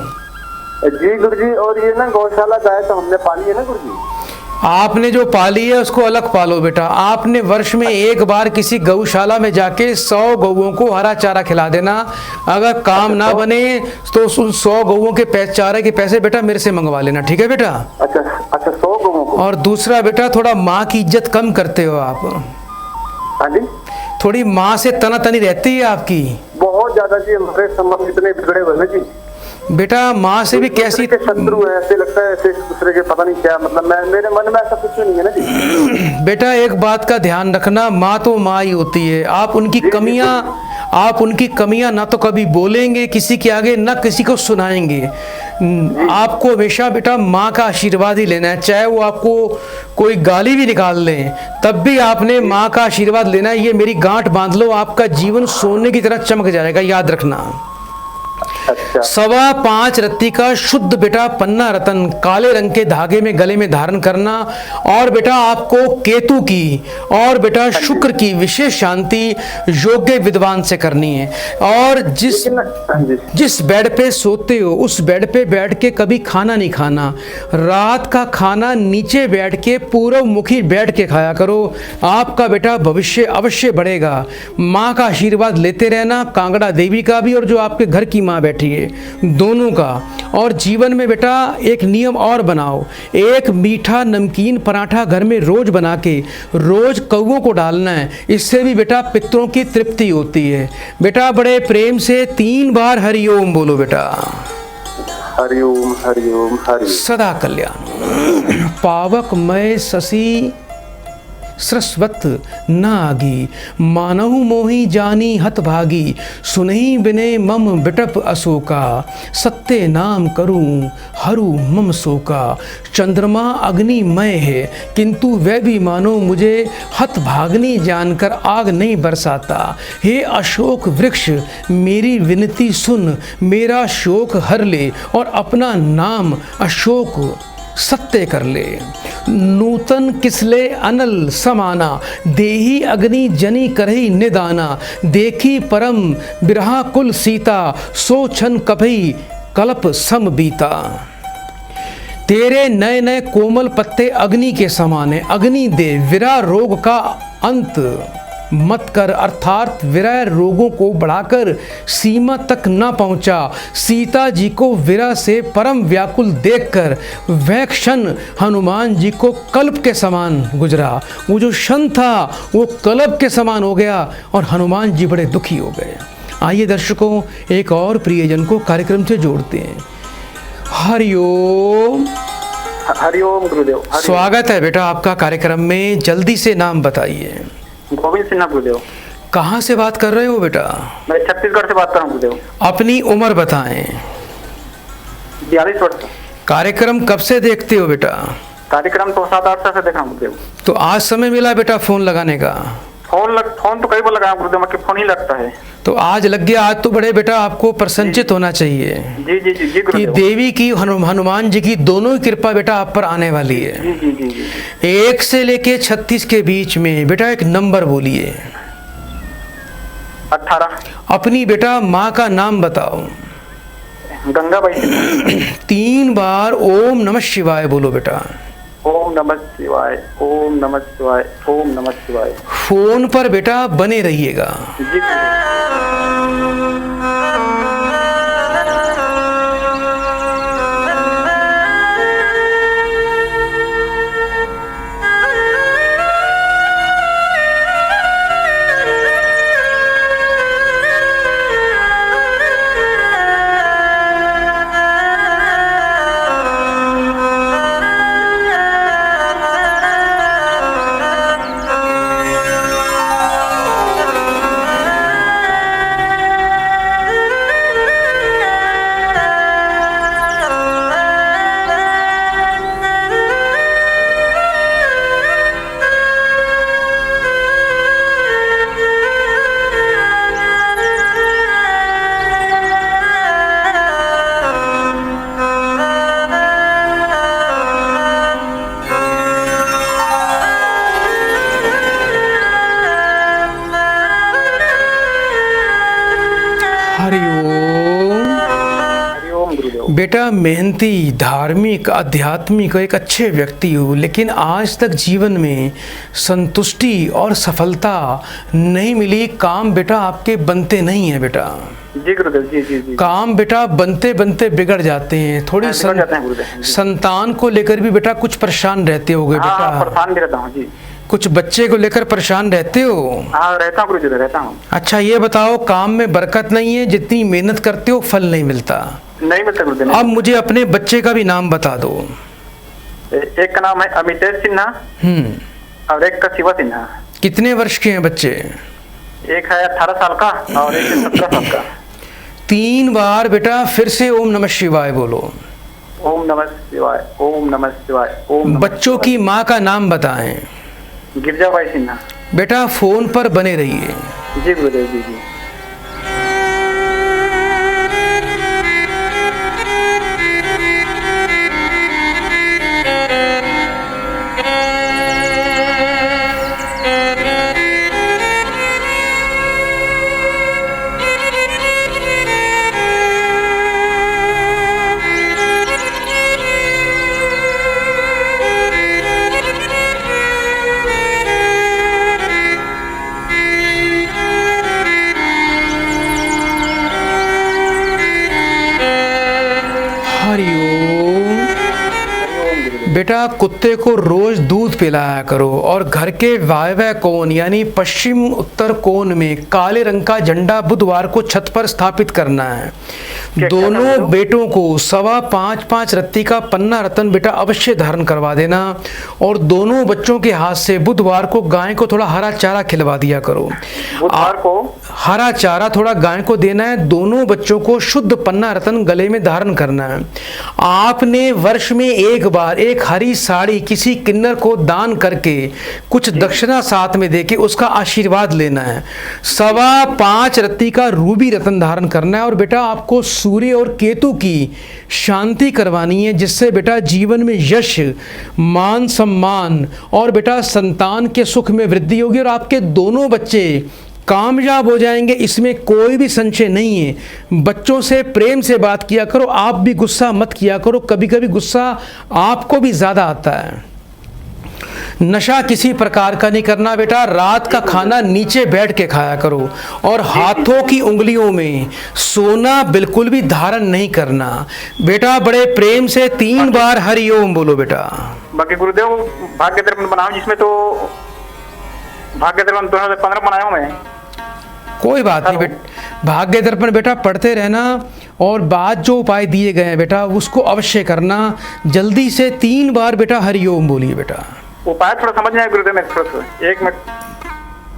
D: जी गुरुजी। और ये ना गौशाला गाय तो हमने पाली है ना गुरुजी।
B: आपने जो पाली है उसको अलग पालो बेटा। आपने वर्ष में एक बार किसी गौशाला में जाके 100 गौओं को हरा चारा खिला देना। अगर काम ना बने तो उन 100 गौओं के चारे के पैसे बेटा मेरे से मंगवा लेना, ठीक है बेटा?
D: अच्छा अच्छा 100 गौओं को।
B: और दूसरा बेटा थोड़ा माँ की इज्जत कम करते हो आप।
D: हाँ जी।
B: थोड़ी माँ से तना तनी रहती है आपकी
D: बहुत ज्यादा जी, हमारे संबंध इतने बिगड़े हुए जी।
B: बेटा माँ से भी कैसी
D: शत्रु है, ऐसे लगता है ऐसे एक दूसरे के, पता नहीं क्या मतलब। मेरे मन में ऐसा कुछ नहीं है ना जी।
B: बेटा एक बात का ध्यान रखना, माँ तो माँ ही होती है। आप उनकी कमियां ना तो कभी बोलेंगे किसी के आगे, ना किसी को सुनाएंगे। आपको हमेशा बेटा माँ का आशीर्वाद ही लेना है। चाहे वो आपको कोई गाली भी निकाल लें तब भी आपने माँ का आशीर्वाद लेना है। ये मेरी गांठ बांध लो, आपका जीवन सोने की तरह चमक जाएगा, याद रखना।
D: अच्छा।
B: 5.25 रत्ती का शुद्ध बेटा पन्ना रतन काले रंग के धागे में गले में धारण करना। और बेटा आपको केतु की और बेटा शुक्र की विशेष शांति योग्य विद्वान से करनी है। और जिस बेड पे सोते हो उस बेड पे बैठ के कभी खाना नहीं खाना। रात का खाना नीचे बैठ के पूर्व मुखी बैठ के खाया करो। आपका बेटा भविष्य अवश्य बढ़ेगा। माँ का आशीर्वाद लेते रहना, कांगड़ा देवी का भी और जो आपके घर की माँ बैठी है दोनों का। और जीवन में बेटा एक नियम और बनाओ, एक मीठा नमकीन पराठा घर में रोज बना के रोज कौवों को डालना है। इससे भी बेटा पितरों की तृप्ति होती है। बेटा बड़े प्रेम से 3 बार हरिओम बोलो बेटा।
D: हरिओम हरिओम हरि
B: सदा कल्याण। पावक मय शशि सरस्वत नागी, मानहु मोहि जानी हत भागी, सुनहि बिने मम बिटप अशोका, सत्य नाम करूं हरू मम शोका। चंद्रमा अग्निमय है किंतु वह भी मानो मुझे हत भागनी जानकर आग नहीं बरसाता। हे अशोक वृक्ष मेरी विनती सुन, मेरा शोक हर ले और अपना नाम अशोक सत्य कर ले। नूतन किसले अनल समाना, देही अग्नि जनी करही निदाना। देखी परम बिरहा कुल सीता, सो छन कभई कल्प सम बीता। तेरे नए नए कोमल पत्ते अग्नि के समान है, अग्नि दे विरा रोग का अंत मत कर, अर्थात विरह रोगों को बढ़ाकर सीमा तक न पहुंचा। सीता जी को विरह से परम व्याकुल देखकर वह क्षण हनुमान जी को कल्प के समान गुजरा। वो जो क्षण था वो कल्प के समान हो गया और हनुमान जी बड़े दुखी हो गए। आइए दर्शकों, एक और प्रियजन को कार्यक्रम से जोड़ते हैं। हरिओम।
D: हरिओम गुरुदेव।
B: स्वागत है बेटा आपका कार्यक्रम में। जल्दी से नाम बताइए।
D: गोविंद सिन्हा गुरुदेव।
B: कहाँ से बात कर रहे हो बेटा?
D: मैं छत्तीसगढ़ से बात कर रहा हूँ गुरुदेव।
B: अपनी उम्र बताएं।
D: 42 वर्ष।
B: कार्यक्रम कब से देखते हो बेटा?
D: कार्यक्रम तो 7-8 साल से देख रहा हूँ गुरुदेव।
B: तो आज समय मिला बेटा फोन लगाने का?
D: फोन तो कई बार लगाया गुरुदेव, मगर फोन ही लगता है।
B: तो आज लग गया। आज तो बड़े बेटा आपको प्रसन्नचित होना चाहिए
D: जी जी जी जी
B: कि
D: गुरुदेव।
B: देवी की हनुमान जी की दोनों ही कृपा बेटा आप पर आने वाली है।
D: जी जी जी जी।
B: 1 से लेके 36 के बीच में बेटा एक नंबर बोलिए।
D: 18।
B: अपनी बेटा माँ का नाम बताओ।
D: गंगाबाई।
B: 3 बार ओम नमः शिवाय बोलो बेटा।
D: ओम नमः शिवाय, ओम नमः शिवाय, ओम नमः शिवाय।
B: फोन पर बेटा बने रहिएगा।
D: जी गुरुदेव।
B: बेटा मेहनती, धार्मिक, आध्यात्मिक एक अच्छे व्यक्ति हो, लेकिन आज तक जीवन में संतुष्टि और सफलता नहीं मिली। काम बेटा आपके बनते नहीं है बेटा।
D: जी गुरुदेव। जी जी जी।
B: काम बेटा बनते बनते बिगड़ जाते हैं। थोड़ी संतान को लेकर भी बेटा कुछ परेशान रहते होगे बेटा।
D: परेशान भी रहता हूँ जी।
B: कुछ बच्चे को लेकर परेशान रहते हो?
D: हाँ रहता हूँ गुरुजी, रहता हूँ।
B: अच्छा ये बताओ, काम में बरकत नहीं है, जितनी मेहनत करते हो फल नहीं मिलता?
D: नहीं मिलता गुरुजी।
B: अब मुझे अपने बच्चे का भी नाम बता दो।
D: एक का नाम है अमितेश सिन्हा और एक का शिवा सिन्हा।
B: कितने वर्ष के हैं बच्चे?
D: एक है 18 साल का और एक 17 साल का।
B: 3 बार बेटा फिर से ओम नमः शिवाय बोलो।
D: ओम नमः शिवाय, ओम नमः शिवाय, ओम।
B: बच्चों की माँ का नाम बताएं।
D: गिरजाबाई सिन्हा।
B: बेटा फोन पर बने रहिए।
D: जी गुरुदेव। जी जी।
B: बेटा कुत्ते को रोज दूध पिलाया करो और घर के वायव्य कोण यानी पश्चिम उत्तर कोण में काले रंग का झंडा बुधवार को छत पर स्थापित करना है। दोनों बेटों को 5.25 रत्ती का पन्ना रतन बेटा अवश्य धारण करवा देना और दोनों बच्चों के हाथ से बुधवार को गाय को थोड़ा हरा चारा खिलवा दिया करो।
D: बुधवार को
B: हरा चारा थोड़ा गाय को देना है। दोनों बच्चों को शुद्ध पन्ना रतन गले में धारण करना है। आपने वर्ष में एक बार एक हरी साड़ी किसी किन्नर को दान करके कुछ दक्षिणा साथ में देके उसका आशीर्वाद लेना है। 5.25 रत्ती का रूबी रतन धारण करना है और बेटा आपको सूर्य और केतु की शांति करवानी है, जिससे बेटा जीवन में यश, मान, सम्मान और बेटा संतान के सुख में वृद्धि होगी और आपके दोनों बच्चे कामयाब हो जाएंगे। इसमें कोई भी संशय नहीं है। बच्चों से प्रेम से बात किया करो, आप भी गुस्सा मत किया करो। कभी कभी गुस्सा आपको भी ज़्यादा आता है। नशा किसी प्रकार का नहीं करना बेटा। रात का खाना नीचे बैठ के खाया करो और हाथों की उंगलियों में सोना बिल्कुल भी धारण नहीं करना बेटा। बड़े प्रेम से 3 बार हरि ओम बोलो बेटा।
D: बाकी गुरुदेव भाग्य दर्पण बनाओ, जिसमें तो भाग्य दर्पण 2015 बनाया हूँ मैं।
B: कोई बात नहीं बेटा, भाग्य दर्पण बेटा पढ़ते रहना और बाद जो उपाय दिए गए हैं बेटा उसको अवश्य करना। जल्दी से 3 बार बेटा हरि ओम बोलिए बेटा।
D: उपाय थोड़ा समझ में आया गुरुदेव मेरे, थोड़ा सा 1 मिनट।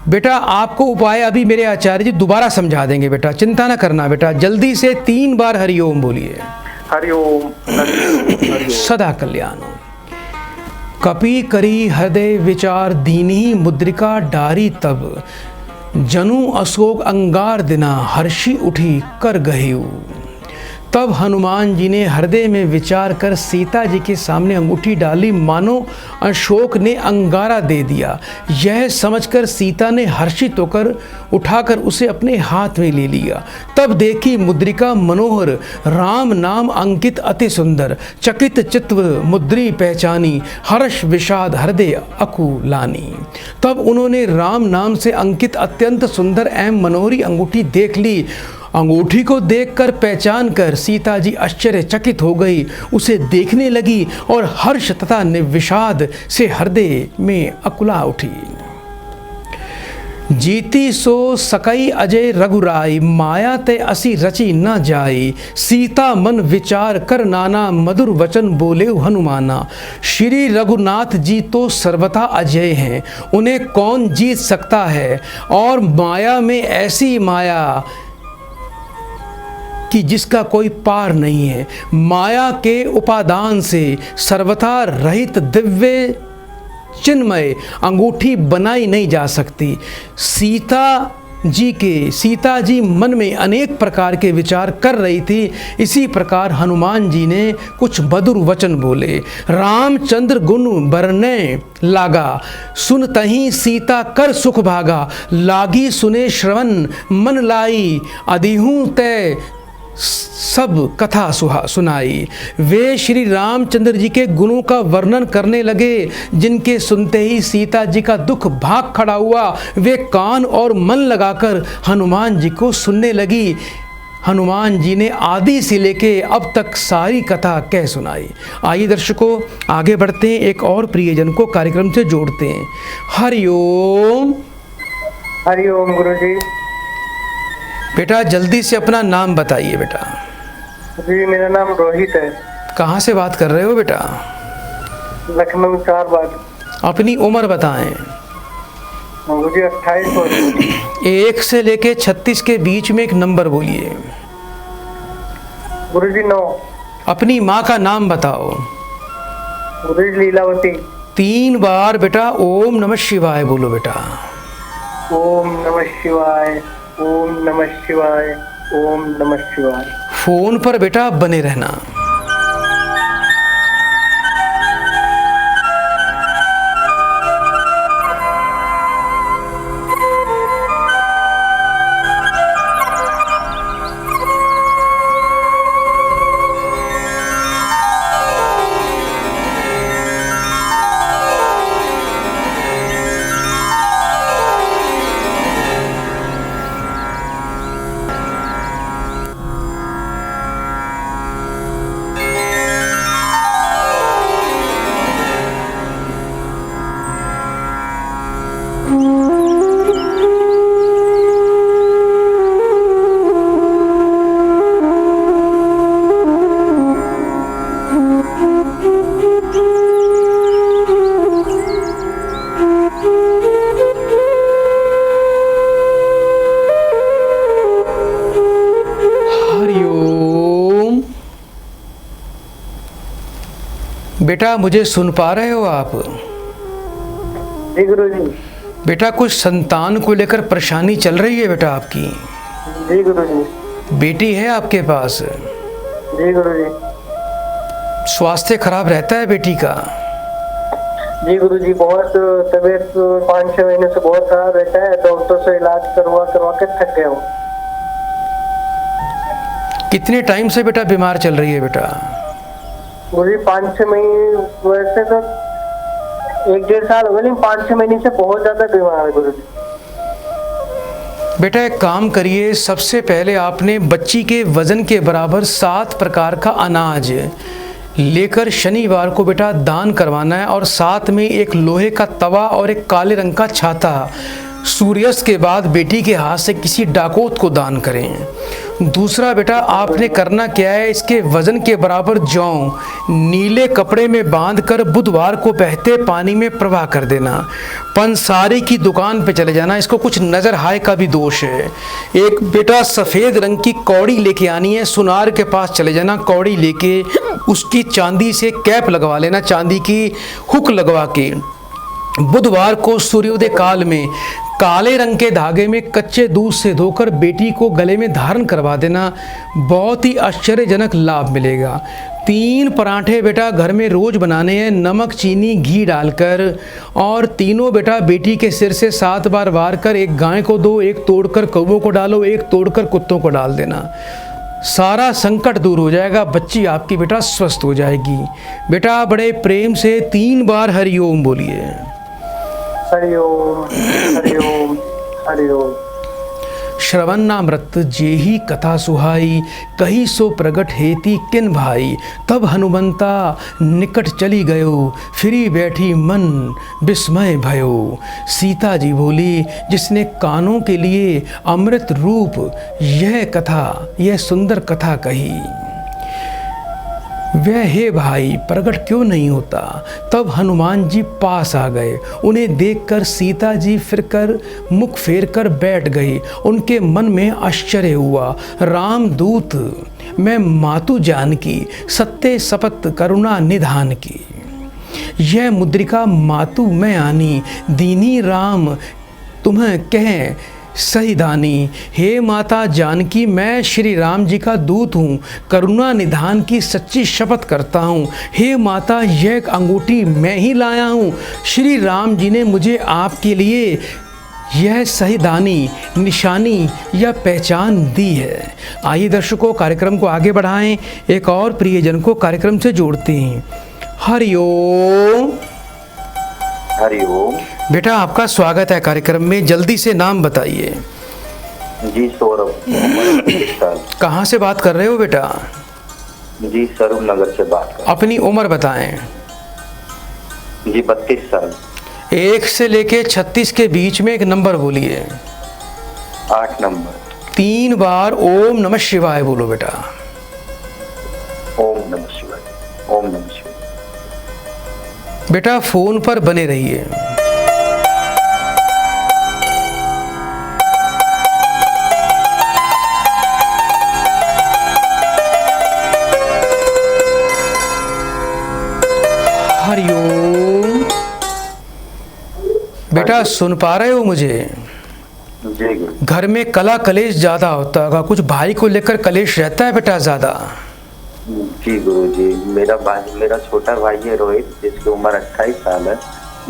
B: बेटा आपको उपाय अभी मेरे आचार्य जी दोबारा समझा देंगे बेटा, चिंता ना करना बेटा। जल्दी से 3 बार हरि ओम बोलिए।
D: हरि ओम
B: सदा कल्याण। कपि करी हृदय विचार दीनी मुद्रिका डारी तब जनु अशोक अंगार दिना हर्षी उठी कर गहेऊ। तब हनुमान जी ने हृदय में विचार कर सीता जी के सामने अंगूठी डाली, मानो अशोक ने अंगारा दे दिया। यह समझकर सीता ने हर्षित होकर उठाकर उसे अपने हाथ में ले लिया। तब देखी मुद्रिका मनोहर राम नाम अंकित अति सुंदर, चकित चित्त मुद्री पहचानी, हर्ष विषाद हृदय अकुलानी। तब उन्होंने राम नाम से अंकित अत्यंत सुंदर एवं मनोहरी अंगूठी देख ली। अंगूठी को देखकर पहचान कर सीता जी आश्चर्यचकित हो गई, उसे देखने लगी और हर्ष तथा विषाद से हृदय में अकुला उठी। जीती सो सकई अजय रघुराई, माया ते असी रची न जाई। सीता मन विचार कर नाना, मधुर वचन बोले हनुमाना। श्री रघुनाथ जी तो सर्वथा अजय हैं, उन्हें कौन जीत सकता है। और माया में ऐसी माया कि जिसका कोई पार नहीं है। माया के उपादान से सर्वथा रहित दिव्य चिन्मय अंगूठी बनाई नहीं जा सकती। सीता जी मन में अनेक प्रकार के विचार कर रही थी। इसी प्रकार हनुमान जी ने कुछ मधुर वचन बोले। रामचंद्र गुण बरने लागा, सुनतहि सीता कर सुख भागा। लागी सुने श्रवण मन लाई, अधिहूँ तय सब कथा सुनाई। वे श्री रामचंद्र जी के गुणों का वर्णन करने लगे, जिनके सुनते ही सीता जी का दुख भाग खड़ा हुआ। वे कान और मन लगाकर हनुमान जी को सुनने लगी। हनुमान जी ने आदि से लेके अब तक सारी कथा कह सुनाई। आइए दर्शकों आगे बढ़ते हैं, एक और प्रियजन को कार्यक्रम से जोड़ते हैं। हरि ओम।
D: हरि ओम गुरु जी।
B: बेटा जल्दी से अपना नाम बताइए बेटा।
D: जी मेरा नाम रोहित है।
B: कहाँ से बात कर रहे हो बेटा?
D: लखनऊ 4 बार।
B: अपनी उम्र बताएं।
D: मुझे 28 वर्ष।
B: 1 से लेके 36 के बीच में एक नंबर बोलिए।
D: गुरुजी 9।
B: अपनी माँ का नाम बताओ।
D: गुरुजी लीलावती।
B: 3 बार बेटा ओम नमः शिवाय बोलो बेटा।
D: ओम नमः शिवाय, ओम नमः शिवाय, ओम नमः शिवाय।
B: फोन पर बेटा बने रहना। बेटा मुझे सुन पा रहे हो आप?
D: जी गुरुजी।
B: बेटा कुछ संतान को लेकर परेशानी चल रही है बेटा आपकी?
D: जी गुरुजी।
B: बेटी है आपके पास?
D: जी गुरुजी।
B: स्वास्थ्य खराब रहता है बेटी का?
D: जी गुरुजी, बहुत तबीयत 5-6 महीने से बहुत खराब रहता है। डॉक्टर से इलाज करवा के थक गया हूँ।
B: कितने टाइम से बेटा बीमार चल रही है बेटा?
D: गुरुजी 5-6 महीने, वैसे तो
F: 1-1.5 साल हो गए, लेकिन 5-6 महीने से बहुत ज्यादा बीमार है गुरुजी।
B: बेटा एक काम करिए, सबसे पहले आपने बच्ची के वजन के बराबर 7 प्रकार का अनाज लेकर शनिवार को बेटा दान करवाना है, और साथ में एक लोहे का तवा और एक काले रंग का छाता सूर्यास्त के बाद बेटी के हाथ से किसी डाकोत को दान करें। दूसरा बेटा आपने करना क्या है, इसके वजन के बराबर जौ नीले कपड़े में बांधकर बुधवार को बहते पानी में प्रवाह कर देना। पंसारी की दुकान पे चले जाना, इसको कुछ नज़र हाय का भी दोष है। एक बेटा सफ़ेद रंग की कौड़ी लेके आनी है, सुनार के पास चले जाना, कौड़ी लेके उसकी चांदी से कैप लगवा लेना, चांदी की हुक लगवा के बुधवार को सूर्योदय काल में काले रंग के धागे में कच्चे दूध से धोकर बेटी को गले में धारण करवा देना। बहुत ही आश्चर्यजनक लाभ मिलेगा। 3 पराठे बेटा घर में रोज बनाने हैं, नमक चीनी घी डालकर, और तीनों बेटा बेटी के सिर से 7 बार वार कर, एक गाय को दो, एक तोड़कर कौवों को डालो, एक तोड़कर कुत्तों को डाल देना। सारा संकट दूर हो जाएगा, बच्ची आपकी बेटा स्वस्थ हो जाएगी। बेटा बड़े प्रेम से 3 बार हरिओम बोलिए।
F: हरिओम हरिओम हरिओम।
B: श्रवन्नामृत जेहि कथा सुहाई, कही सो प्रगट हेती किन भाई। तब हनुमंता निकट चली गयो, फिरी बैठी मन विस्मय भयो। सीता जी बोली, जिसने कानों के लिए अमृत रूप यह कथा, यह सुंदर कथा कही, वह हे भाई प्रकट क्यों नहीं होता। तब हनुमान जी पास आ गए, उन्हें देखकर सीता जी फिरकर मुख फेर कर बैठ गई। उनके मन में आश्चर्य हुआ, रामदूत मैं मातु जानकी, सत्य शपथ करुणा निधान की। यह मुद्रिका मातु मैं आनी, दीनी राम तुम्हें कहें सही दानी। हे माता जानकी, मैं श्री राम जी का दूत हूँ, करुणा निधान की सच्ची शपथ करता हूँ। हे माता, यह अंगूठी मैं ही लाया हूँ। श्री राम जी ने मुझे आपके लिए यह सही दानी निशानी या पहचान दी है। आइए दर्शकों, कार्यक्रम को आगे बढ़ाएं, एक और प्रियजन को कार्यक्रम से जोड़ते हैं। हरिओम।
G: हरिओम।
B: बेटा आपका स्वागत है कार्यक्रम में, जल्दी से नाम बताइए।
G: जी सौरभ,
B: कहाँ से बात कर रहे हो बेटा?
G: जी स्वरूप नगर से बात कर।
B: अपनी उम्र बताएं।
G: जी 32 साल।
B: 1 से लेके 36 के बीच में एक नंबर बोलिए।
G: 8 नंबर।
B: 3 बार ओम नमः शिवाय बोलो बेटा।
G: ओम नमः शिवाय, ओम नमः शिवाय।
B: बेटा फोन पर बने रहिए। हरिओम। बेटा सुन पा रहे हो मुझे?
G: जी गुरु।
B: घर में कला कलेश ज्यादा होता होगा, कुछ भाई को लेकर कलेश रहता है बेटा ज्यादा?
G: जी गुरु जी, मेरा छोटा भाई है रोहित, जिसकी उम्र 28 साल है,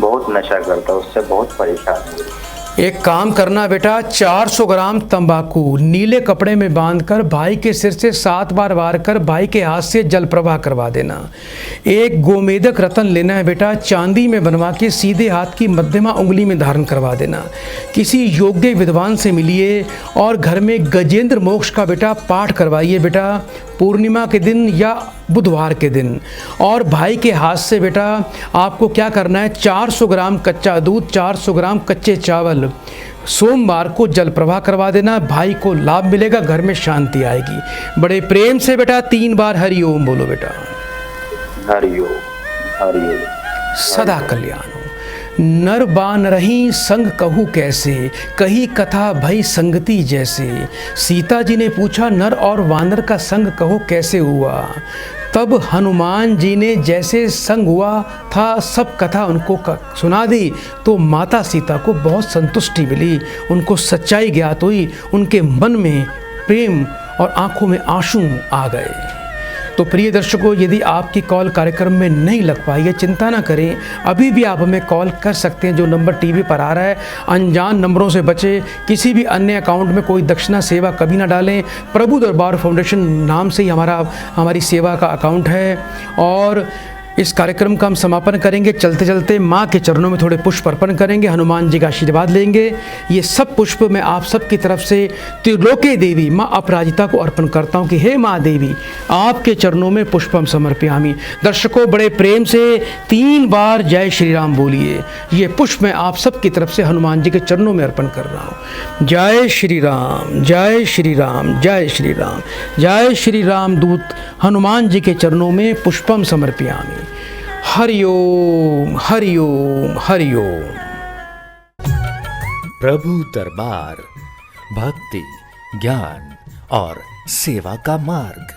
G: बहुत नशा करता है, उससे बहुत परेशान है।
B: एक काम करना बेटा, 400 ग्राम तंबाकू नीले कपड़े में बांधकर भाई के सिर से 7 बार वार कर भाई के हाथ से जल प्रवाह करवा देना। एक गोमेदक रतन लेना है बेटा, चांदी में बनवा के सीधे हाथ की मध्यमा उंगली में धारण करवा देना। किसी योग्य विद्वान से मिलिए और घर में गजेंद्र मोक्ष का बेटा पाठ करवाइए बेटा, पूर्णिमा के दिन या बुधवार के दिन। और भाई के हाथ से बेटा आपको क्या करना है, 400 ग्राम कच्चा दूध, 400 ग्राम कच्चे चावल सोमवार को जल प्रवाह करवा देना। भाई को लाभ मिलेगा, घर में शांति आएगी। बड़े प्रेम से बेटा 3 बार हरिओम बोलो बेटा।
G: हरिओम हरिओम।
B: सदा कल्याण हो। नर बान रही संग कहूँ कैसे, कही कथा भई संगति जैसे। सीता जी ने पूछा, नर और वानर का संग कहो कैसे हुआ। तब हनुमान जी ने जैसे संग हुआ था सब कथा उनको सुना दी, तो माता सीता को बहुत संतुष्टि मिली, उनको सच्चाई ज्ञात हुई, उनके मन में प्रेम और आंखों में आंसू आ गए। तो प्रिय दर्शकों, यदि आपकी कॉल कार्यक्रम में नहीं लग पाई है, चिंता ना करें, अभी भी आप हमें कॉल कर सकते हैं। जो नंबर टीवी पर आ रहा है, अनजान नंबरों से बचें, किसी भी अन्य अकाउंट में कोई दक्षिणा सेवा कभी ना डालें। प्रभु दरबार फाउंडेशन नाम से ही हमारी सेवा का अकाउंट है, और इस कार्यक्रम का हम समापन करेंगे। चलते चलते माँ के चरणों में थोड़े पुष्प अर्पण करेंगे, हनुमान जी का आशीर्वाद लेंगे। ये सब पुष्प मैं आप सबकी तरफ से त्रिलोके देवी माँ अपराजिता को अर्पण करता हूँ कि हे माँ देवी, आपके चरणों में पुष्पम समर्पयामि। दर्शकों, बड़े प्रेम से 3 बार जय श्री राम बोलिए। ये पुष्प मैं आप सबकी तरफ से हनुमान जी के चरणों में अर्पण कर रहा हूँ। जय श्री राम, जय श्री राम, जय श्री राम, जय श्री राम। दूत हनुमान जी के चरणों में पुष्पम समर्पयामि। हरि ओम, हरि ओम, हरि ओम।
A: प्रभु दरबार भक्ति, ज्ञान और सेवा का मार्ग।